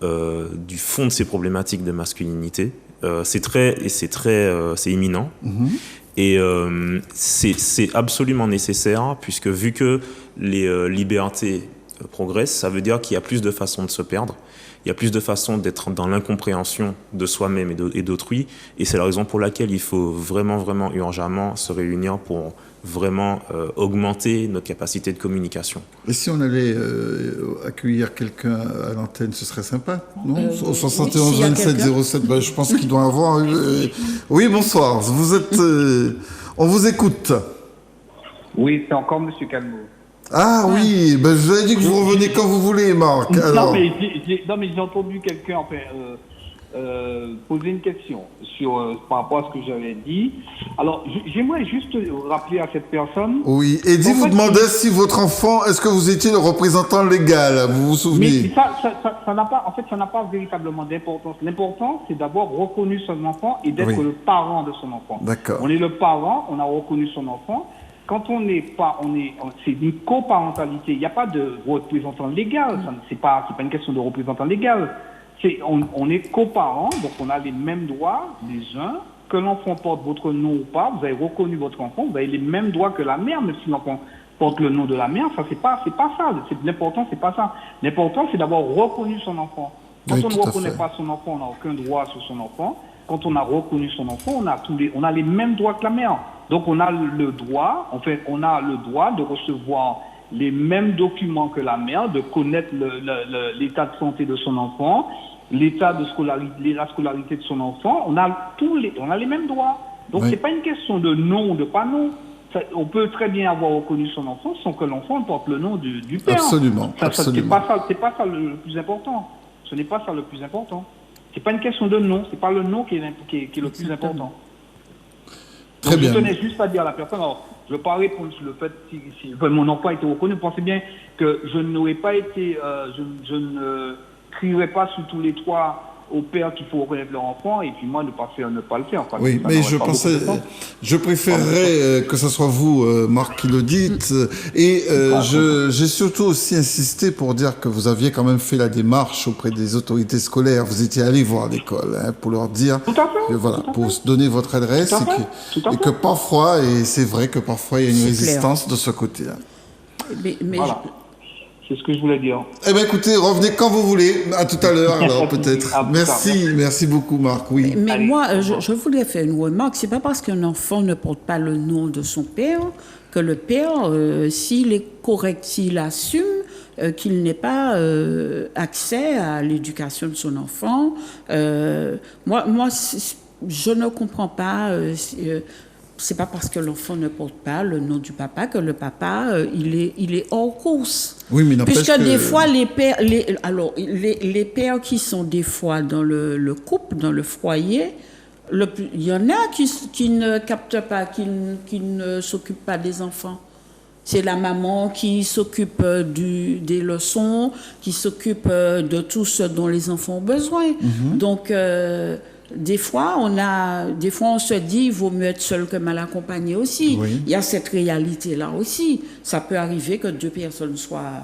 du fond de ces problématiques de masculinité. C'est imminent. Et c'est absolument nécessaire puisque vu que les libertés progresse, ça veut dire qu'il y a plus de façons de se perdre, il y a plus de façons d'être dans l'incompréhension de soi-même et d'autrui, et c'est la raison pour laquelle il faut vraiment urgemment se réunir pour vraiment augmenter notre capacité de communication. Et si on allait accueillir quelqu'un à l'antenne, ce serait sympa, non? Au 71 27 07, je pense qu'il doit avoir... Oui, bonsoir, vous êtes... on vous écoute. Oui, c'est encore Monsieur Calmo. Ah oui, je vous avais dit que vous revenez quand vous voulez, Marc. Alors... Non, mais j'ai entendu quelqu'un poser une question par rapport à ce que j'avais dit. Alors, j'aimerais juste rappeler à cette personne... Oui, Eddy vous demandait si votre enfant, est-ce que vous étiez le représentant légal, vous vous souvenez? Mais ça n'a pas véritablement d'importance. L'important, c'est d'avoir reconnu son enfant et d'être le parent de son enfant. D'accord. On est le parent, on a reconnu son enfant. Quand c'est une coparentalité. Il n'y a pas de représentant légal. C'est pas une question de représentant légal. On est coparents, donc on a les mêmes droits les uns. Que l'enfant porte votre nom ou pas, vous avez reconnu votre enfant, vous avez les mêmes droits que la mère, même si l'enfant porte le nom de la mère, ça c'est pas ça. L'important c'est pas ça. L'important c'est d'avoir reconnu son enfant. Quand Oui, on ne tout à reconnaît fait. pas son enfant, on n'a aucun droit sur son enfant. Quand on a reconnu son enfant, on a les mêmes droits que la mère. Donc on a le droit de recevoir les mêmes documents que la mère, de connaître l'état de santé de son enfant, l'état de scolarité de son enfant. On a les mêmes droits. Donc Oui. c'est pas une question de non ou de pas non. On peut très bien avoir reconnu son enfant sans que l'enfant porte le nom du père. Absolument, absolument. C'est pas ça le plus important. Ce n'est pas ça le plus important. C'est pas une question de nom. C'est pas le nom qui est le plus important. Très Donc, bien. je tenais juste à dire à la personne, alors, je ne veux pas répondre sur le fait si mon enfant a été reconnu. Pensez bien que je n'aurais pas été, je ne crierais pas sur tous les toits aux pères qu'il faut reconnaître leur enfant et puis moi ne pas le faire. Quoi. Oui, Ça mais n'aurait je pas pensais, beaucoup de sens. je préférerais que ce soit vous, Marc, qui le dites. Et j'ai surtout aussi insisté pour dire que vous aviez quand même fait la démarche auprès des autorités scolaires. Vous étiez allé voir l'école pour leur dire, Tout à fait, que, voilà, tout à pour fait. se donner votre adresse Tout à et fait, tout à et fait. que parfois, et c'est vrai que parfois il y a une C'est résistance de ce côté-là. Mais Voilà. C'est ce que je voulais dire. Eh bien, écoutez, revenez quand vous voulez. À tout à l'heure, alors peut-être. À plus tard, Merci beaucoup, Marc. Oui. Mais Allez, moi, au revoir. je voudrais faire une remarque. C'est pas parce qu'un enfant ne porte pas le nom de son père que le père, s'il est correct, s'il assume qu'il n'ait pas accès à l'éducation de son enfant. Je ne comprends pas. C'est pas parce que l'enfant ne porte pas le nom du papa que le papa, il est hors course. Oui, mais n'empêche Puisque que- des fois, les pères qui sont des fois dans le couple, dans le foyer, il y en a qui ne captent pas, qui ne s'occupent pas des enfants. C'est la maman qui s'occupe des leçons, qui s'occupe de tout ce dont les enfants ont besoin. Donc, des fois, on se dit, il vaut mieux être seul que mal accompagné aussi. Oui. Il y a cette réalité-là aussi. Ça peut arriver que deux personnes soient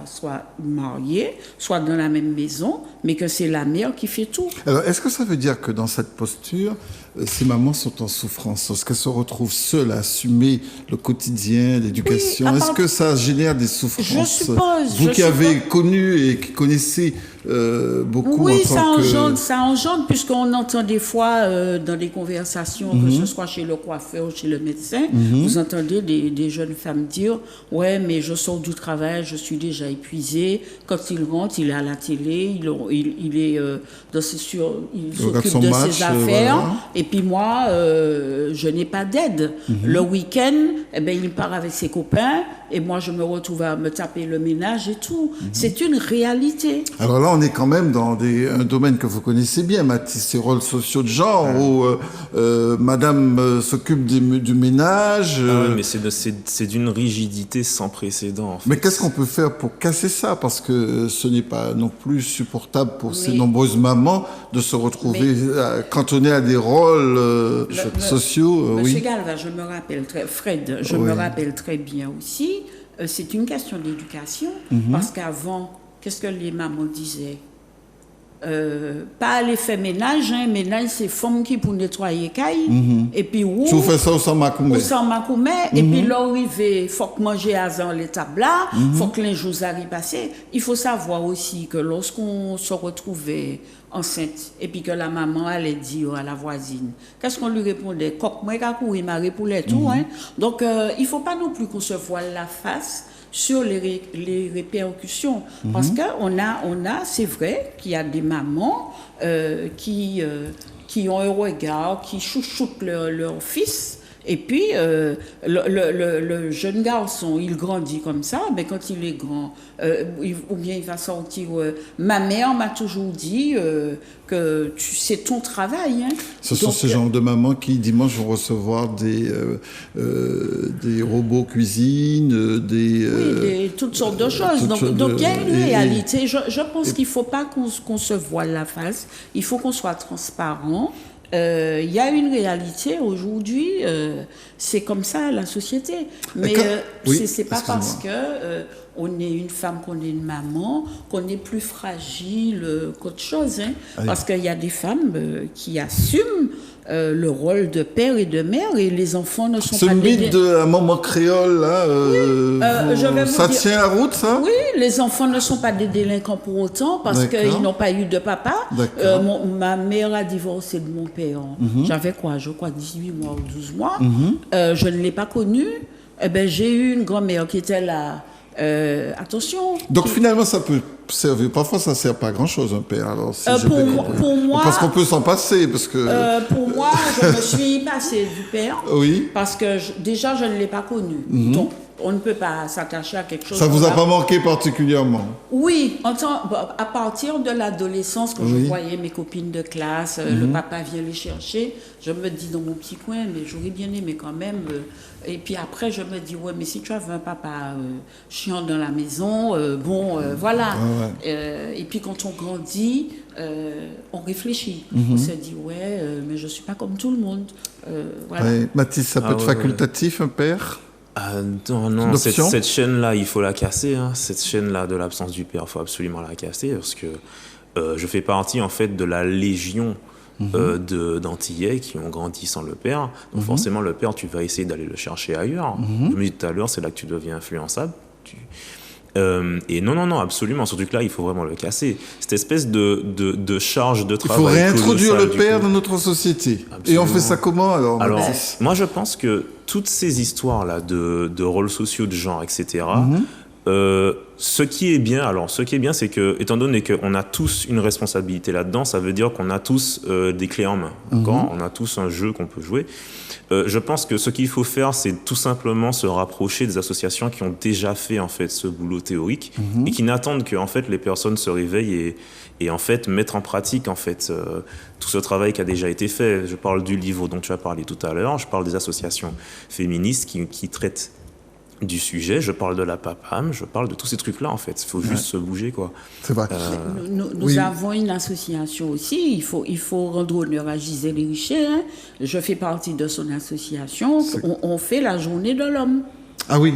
mariées, soient dans la même maison, mais que c'est la mère qui fait tout. Alors, est-ce que ça veut dire que dans cette posture, ces mamans sont en souffrance? Est-ce qu'elles se retrouvent seules à assumer le quotidien, l'éducation? Oui, à Est-ce part- que ça génère des souffrances? Je suppose, Vous je qui avez suppose. connu et qui connaissez beaucoup Oui, en tant que... ça engendre, puisqu'on entend des fois dans des conversations, que ce soit chez le coiffeur ou chez le médecin, vous entendez des jeunes femmes dire « Ouais, mais je sors du travail, je suis déjà épuisée. Quand il rentre, il est à la télé, il est il regarde s'occupe son de match, ses affaires. voilà. Et puis moi, je n'ai pas d'aide. Le week-end, eh ben, il part avec ses copains et moi, je me retrouve à me taper le ménage et tout. C'est une réalité. Alors là, on est quand même dans un domaine que vous connaissez bien, Mathis, ces rôles sociaux de genre, où madame s'occupe du ménage. Ah ouais, mais c'est d'une rigidité sans précédent. En fait. Mais qu'est-ce qu'on peut faire pour casser ça? Parce que ce n'est pas non plus supportable pour ces Mais- nombreuses mamans de se retrouver cantonnées à des rôles sociaux. Monsieur Oui. Galva, Fred, je me rappelle très bien aussi, c'est une question d'éducation, parce qu'avant, qu'est-ce que les mamans disaient? Pas aller faire ménage, hein. Ménage, c'est femme qui pour nettoyer caille, et puis Si vous faites ça au Samakoumé. au sang macoumé, et puis là, arrivé, faut que manger à les tables là, faut que les jours arrivent passer. Il faut savoir aussi que lorsqu'on se retrouvait enceinte, et puis que la maman allait dire à la voisine, qu'est-ce qu'on lui répondait? Coq, moi, il m'a répondu tout, hein. Donc, il faut pas non plus qu'on se voile la face sur les répercussions. Parce qu'on a, c'est vrai qu'il y a des mamans qui ont un regard, qui chouchoutent leur fils. Et puis, le jeune garçon, il grandit comme ça, mais quand il est grand, ou bien il va sortir... ma mère m'a toujours dit que c'est ton travail. Hein. Ce sont Donc, ces genres de mamans qui, dimanche, vont recevoir des robots cuisine, toutes sortes de choses. Donc, il y a une réalité. Je pense qu'il ne faut pas qu'on se voile la face. Il faut qu'on soit transparent. Il y a une réalité aujourd'hui, c'est comme ça la société. Mais Oui, c'est pas parce que on est une femme, qu'on est une maman, qu'on est plus fragile qu'autre chose. Hein, parce qu'il y a des femmes qui assument le rôle de père et de mère et les enfants ne sont Ce pas... mythe de la maman créole, là, ça tient la route, ça? Oui, les enfants ne sont pas des délinquants pour autant parce qu'ils n'ont pas eu de papa. Ma mère a divorcé de mon père. J'avais je crois 18 mois ou 12 mois. Je ne l'ai pas connue. Eh ben, j'ai eu une grand-mère qui était là. Attention. Donc finalement, ça peut servir. Parfois, ça ne sert pas à grand-chose, un père. Alors, si pour moi, parce qu'on peut s'en passer. Parce que... pour moi, je me suis passée du père. Oui. Parce que déjà, je ne l'ai pas connu. Donc, on ne peut pas s'attacher à quelque chose. Ça ne vous a pas manqué particulièrement? Oui, à partir de l'adolescence, quand je voyais mes copines de classe, le papa vient les chercher, je me dis dans mon petit coin, mais j'aurais bien aimé quand même. Et puis après, je me dis, ouais, mais si tu avais un papa chiant dans la maison, voilà. Et puis quand on grandit, on réfléchit. On se dit, mais je ne suis pas comme tout le monde. Voilà. Ouais. Mathis, ça peut être facultatif, un père? Non, cette chaîne-là, il faut la casser. Hein. Cette chaîne-là de l'absence du père, il faut absolument la casser parce que je fais partie en fait de la légion d'Antillais qui ont grandi sans le père. Donc forcément, le père, tu vas essayer d'aller le chercher ailleurs. Je me dis tout à l'heure, c'est là que tu deviens influençable. Et non, absolument. Surtout que là, il faut vraiment le casser. Cette espèce de charge de travail. Il faut réintroduire le père dans notre société. Absolument. Et on fait ça comment alors moi, je pense que toutes ces histoires-là de rôles sociaux de genre, etc., ce qui est bien, c'est que, étant donné qu'on a tous une responsabilité là-dedans, ça veut dire qu'on a tous des clés en main. On a tous un jeu qu'on peut jouer. Je pense que ce qu'il faut faire, c'est tout simplement se rapprocher des associations qui ont déjà fait en fait ce boulot théorique et qui n'attendent que en fait les personnes se réveillent et en fait mettre en pratique en fait tout ce travail qui a déjà été fait. Je parle du livre dont tu as parlé tout à l'heure. Je parle des associations féministes qui traitent du sujet, je parle de la PAPAM, je parle de tous ces trucs-là, en fait. Il faut juste se bouger, quoi. C'est vrai. Nous avons une association aussi. Il faut rendre honneur à Gisèle Richet. Hein. Je fais partie de son association. On fait la journée de l'homme. Ah oui,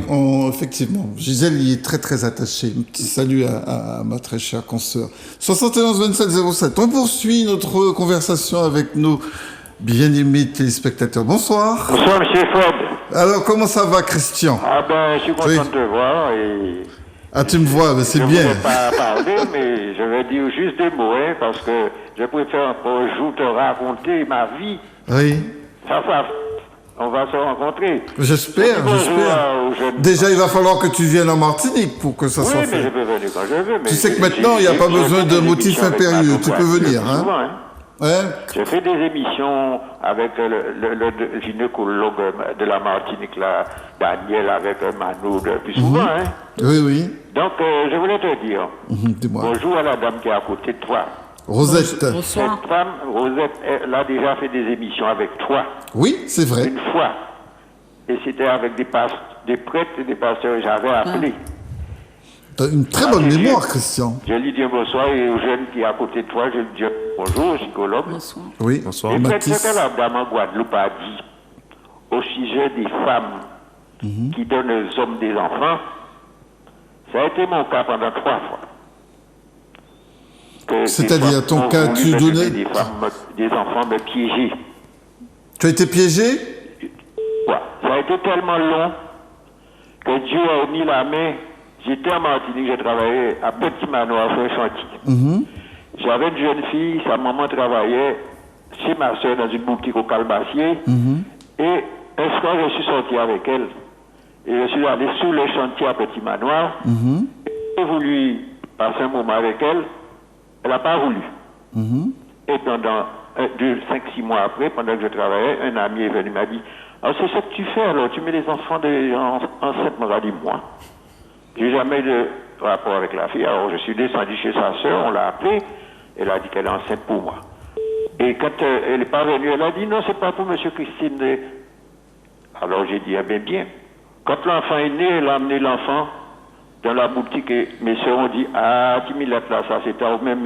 effectivement. Gisèle y est très, très attachée. Un petit salut à ma très chère consoeur. 71 27 07. On poursuit notre conversation avec nos bien-aimés téléspectateurs. Bonsoir. Bonsoir, monsieur Fred. Alors, comment ça va, Christian? Ah ben, je suis content de te voir et... Ah, tu me vois, mais c'est bien. Je ne vais pas parler, mais je vais dire juste des mots, hein, parce que je préfère un jour te raconter ma vie. Oui. On va se rencontrer. J'espère. Déjà, il va falloir que tu viennes en Martinique pour que ça soit fait. Oui, mais je peux venir quand je veux. Mais tu sais que maintenant, il n'y a pas besoin de motif impérieux. Tu peux venir, hein. Souvent, hein. Ouais. J'ai fait des émissions avec le gynécologue de la Martinique, là, Daniel, avec Manoud, plus souvent. Hein. Oui. Donc, je voulais te dire, dis-moi. Bonjour à la dame qui est à côté de toi. Rosette. Bonsoir. Cette femme, Rosette, elle a déjà fait des émissions avec toi. Oui, c'est vrai. Une fois. Et c'était avec des prêtres et des pasteurs. J'avais appelé. T'as une très bonne mémoire, Christian. Je lui dis bonsoir et au jeune qui est à côté de toi, je lui dis bonjour, psychologue. Bonsoir. Oui, bonsoir. Et Mathis. ce que la dame en Guadeloupe a dit au sujet des femmes qui donnent aux hommes des enfants, ça a été mon cas pendant 3 fois. C'est-à-dire, ton cas, tu donnais... Des enfants me piéger. Tu as été piégé? Ouais. Ça a été tellement long que Dieu a mis la main. J'étais en Martinique, j'ai travaillé à Petit Manoir, sur un chantier. J'avais une jeune fille, sa maman travaillait chez ma soeur dans une boutique au Calbassier. Et un soir, je suis sorti avec elle. Et je suis allé sous le chantier à Petit Manoir. J'ai voulu passer un moment avec elle. Elle n'a pas voulu. Et pendant 5-6 mois après, pendant que je travaillais, un ami est venu, m'a dit, alors c'est ça que tu fais, alors tu mets les enfants enceintes, m'a dit, moi. J'ai jamais eu de rapport avec la fille, alors je suis descendu chez sa soeur, on l'a appelée, elle a dit qu'elle est enceinte pour moi. Et quand elle n'est pas venue, elle a dit, non, c'est pas pour M. Christine. Alors j'ai dit, eh bien. Quand l'enfant est né, elle a amené l'enfant dans la boutique et mes soeurs ont dit, ah, 10 000 lettres là, ça c'était au même.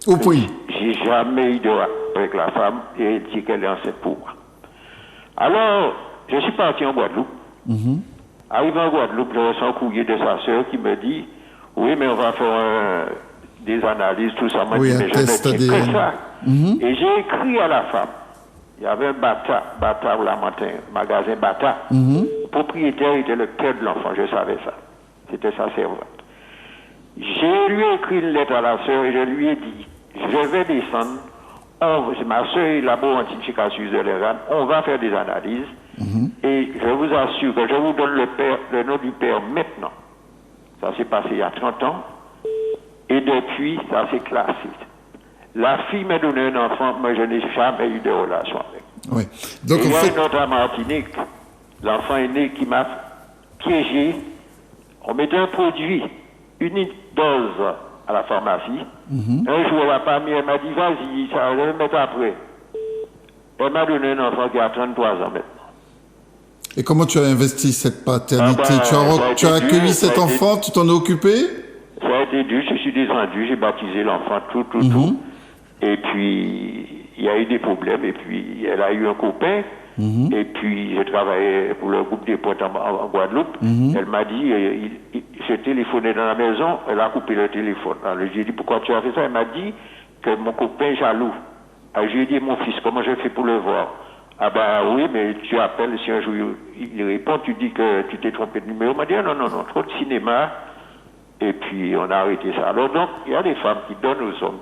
Au point. J'ai jamais eu de rapport avec la femme et elle dit qu'elle est enceinte pour moi. Alors, je suis parti en Guadeloupe. Arrivé en Guadeloupe, je reçois un courrier de sa sœur qui me dit, oui, mais on va faire des analyses, tout ça. Moi, Oui, je dis, un mais je test ne tiens que ADN. ça. Et j'ai écrit à la femme. Il y avait un Bata au Lamentin, magasin Bata. Le propriétaire était le père de l'enfant, je savais ça. C'était sa servante. Je lui ai écrit une lettre à la sœur et je lui ai dit, je vais descendre, ma sœur est là-bas en Tinchikasus de l'Iran, on va faire des analyses et je vous assure que je vous donne le nom du père maintenant. Ça s'est passé il y a 30 ans et depuis, ça s'est classé. La fille m'a donné un enfant, mais je n'ai jamais eu de relation avec. Oui. Donc, Et il y en a fait, une autre à Martinique, l'enfant est né qui m'a piégé. On mettait un produit, une dose à la pharmacie. Un jour, la famille, elle m'a dit, vas-y, ça, je vais le mettre après. Elle m'a donné un enfant qui a 33 ans maintenant. et comment tu as investi cette paternité? Ah ben, Tu as ça a été accueilli dur, cet ça a été- enfant, tu t'en es occupé? Ça a été dur, je suis descendu, j'ai baptisé l'enfant, tout. Et puis, il y a eu des problèmes, et puis, elle a eu un copain, et puis, j'ai travaillé pour le groupe des potes en Guadeloupe. Elle m'a dit, je téléphonais dans la maison, elle a coupé le téléphone. Alors, j'ai dit, pourquoi tu as fait ça? Elle m'a dit que mon copain est jaloux. Alors, je lui ai dit, mon fils, comment je fais pour le voir? Ah ben oui, mais tu appelles, si un jour il répond, tu dis que tu t'es trompé de numéro. Il m'a dit, non, trop de cinéma. Et puis, on a arrêté ça. Alors, donc, il y a des femmes qui donnent aux hommes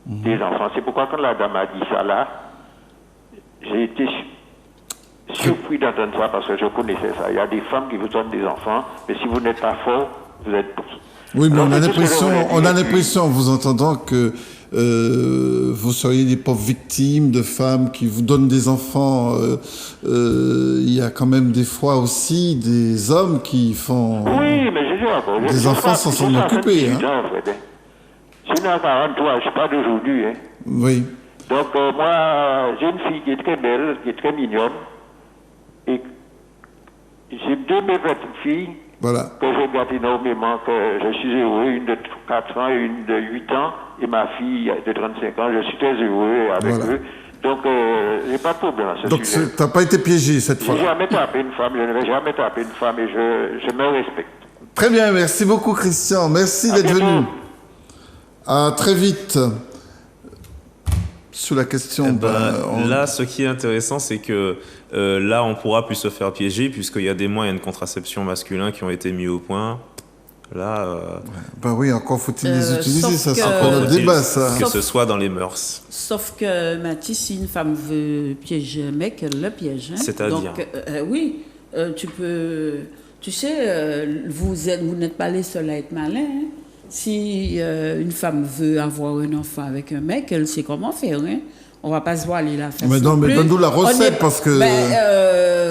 des enfants. C'est pourquoi, quand la dame a dit ça là, j'ai été surpris d'entendre ça parce que je connaissais ça. Il y a des femmes qui vous donnent des enfants, mais si vous n'êtes pas fort, vous êtes pris. Oui, mais Alors, on a c'est tout ce que je voulais dire. l'impression, en vous entendant, que vous seriez des pauvres victimes de femmes qui vous donnent des enfants. Il y a quand même des fois aussi des hommes qui font... Oui, mais je dis encore. Des enfants sans s'en occuper, hein. Je suis né en 43, je ne suis pas d'aujourd'hui. Hein. Oui. Donc, moi, j'ai une fille qui est très belle, qui est très mignonne. Et j'ai 2 belles petites filles Voilà. que je garde énormément, que je suis heureux, une de 4 ans et une de 8 ans, et ma fille de 35 ans, je suis très heureux avec Voilà. eux. Donc, j'ai pas de problème à ce Donc, sujet. t'as pas été piégé cette Je fois. n'ai jamais tapé une femme, je ne vais jamais taper une femme et je me respecte. Très bien, merci beaucoup Christian. Merci À d'être bientôt. venu. À très vite. Sur la question... Là, ce qui est intéressant, c'est que là, on pourra plus se faire piéger puisqu'il y a des moyens de contraception masculins qui ont été mis au point. Là, Ben oui, encore faut-il les utiliser, sauf ça que- c'est encore le faut-il débat, ça. que ce soit dans les mœurs. Sauf que, Mathis, si une femme veut piéger un mec, elle le piège. Hein. C'est-à-dire Donc, oui, tu peux... Tu sais, vous n'êtes pas les seuls à être malins. Hein. Si une femme veut avoir un enfant avec un mec, elle sait comment faire. Hein. On va pas se voiler la face. Mais non, mais plus. donne-nous la On recette, est- parce que-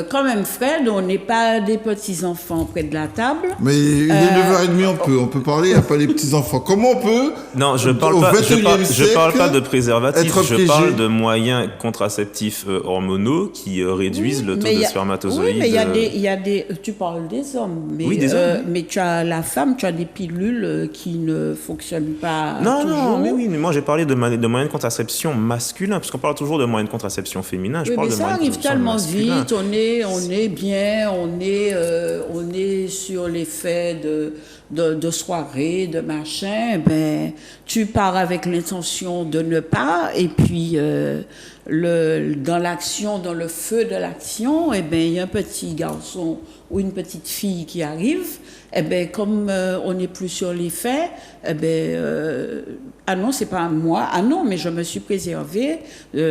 quand même, Fred, on n'est pas des petits-enfants près de la table. Mais il est 9h30, on peut parler, il n'y a pas les petits-enfants. Comment on peut, Non, je au parle pas, je 21e parle pas siècle, de préservatifs, être je piégé? parle de moyens contraceptifs hormonaux qui réduisent le taux Mais de il y a- spermatozoïdes. Oui, mais il y a des... Tu parles des hommes. Mais, Oui, des hommes. Mais tu as la femme, tu as des pilules qui ne fonctionnent pas Non, toujours. non, mais oui, mais moi j'ai parlé de moyens de contraception masculins, puisqu'on parle toujours de moyens de contraception féminins. Je Oui, parle mais de ça moyens de arrive contraception tellement masculins. vite, on est bien, on est sur l'effet de soirée, de machin. Ben, tu pars avec l'intention de ne pas, et puis dans l'action, dans le feu de l'action, eh ben, il y a un petit garçon ou une petite fille qui arrive. Eh ben, comme on n'est plus sur les faits, eh ben, ah non, c'est pas moi, ah non, mais je me suis préservée,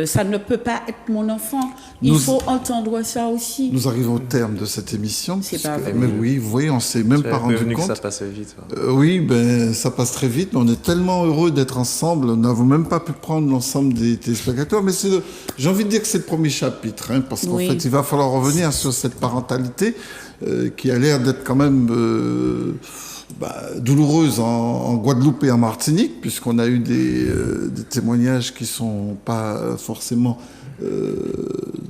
ça ne peut pas être mon enfant. Il faut entendre ça aussi. Nous arrivons au terme de cette émission. C'est puisque- pas vrai. Mais oui, vous voyez, on s'est même pas rendu Prévenu que compte. ça passait vite. Ouais. Oui, ben ça passe très vite, mais on est tellement heureux d'être ensemble. Nous n'avons même pas pu prendre l'ensemble des téléspectateurs, mais j'ai envie de dire que c'est le premier chapitre, hein, parce qu'en Oui. fait, il va falloir revenir sur cette parentalité qui a l'air d'être quand même douloureuse en Guadeloupe et en Martinique, puisqu'on a eu des témoignages qui sont pas forcément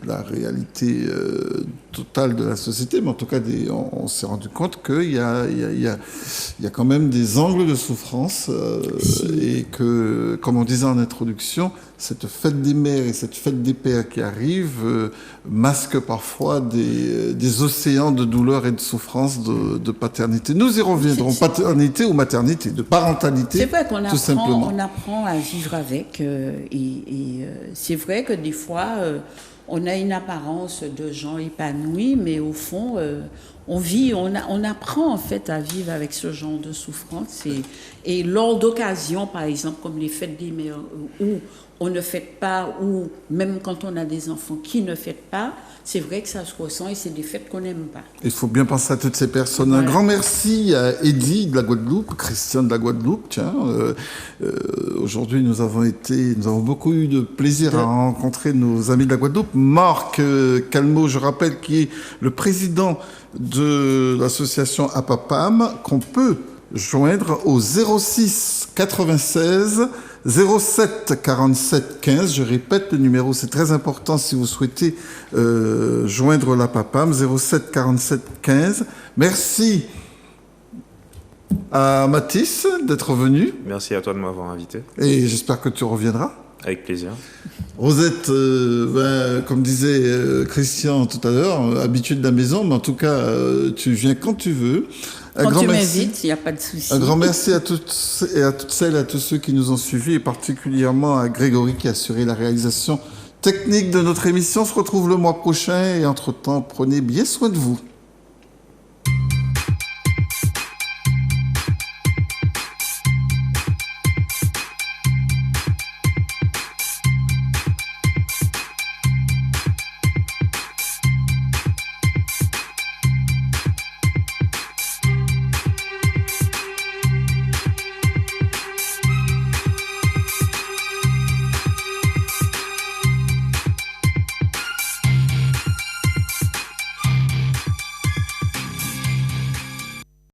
la réalité totale de la société, mais en tout cas, on s'est rendu compte qu'il y a quand même des angles de souffrance et que, comme on disait en introduction, cette fête des mères et cette fête des pères qui arrivent masquent parfois des océans de douleur et de souffrance de paternité. Nous y reviendrons, paternité ou maternité, de parentalité, c'est vrai qu'on tout simplement. On apprend à vivre avec c'est vrai que des fois, on a une apparence de gens épanouis, mais au fond, on apprend en fait à vivre avec ce genre de souffrance. Et lors d'occasions, par exemple, comme les fêtes des mères, où on ne fête pas, ou même quand on a des enfants qui ne fêtent pas, c'est vrai que ça se ressent et c'est des fêtes qu'on n'aime pas. Il faut bien penser à toutes ces personnes. Voilà. Un grand merci à Eddie de la Guadeloupe, Christian de la Guadeloupe. Tiens, aujourd'hui, nous avons beaucoup eu de plaisir à rencontrer nos amis de la Guadeloupe. Marc Calmeau, je rappelle, qui est le président de l'association APAPAM, qu'on peut joindre au 06 96 07 47 15. Je répète le numéro, c'est très important si vous souhaitez joindre la PAPAM, 07 47 15. Merci à Mathis d'être venu. Merci à toi de m'avoir invité. Et j'espère que tu reviendras. Avec plaisir. Rosette, comme disait Christian tout à l'heure, habituée de la maison, mais en tout cas, tu viens quand tu veux. Quand tu m'invites, il n'y a pas de souci. Un grand merci à toutes et à toutes celles et à tous ceux qui nous ont suivis, et particulièrement à Grégory qui a assuré la réalisation technique de notre émission. On se retrouve le mois prochain et entre-temps, prenez bien soin de vous.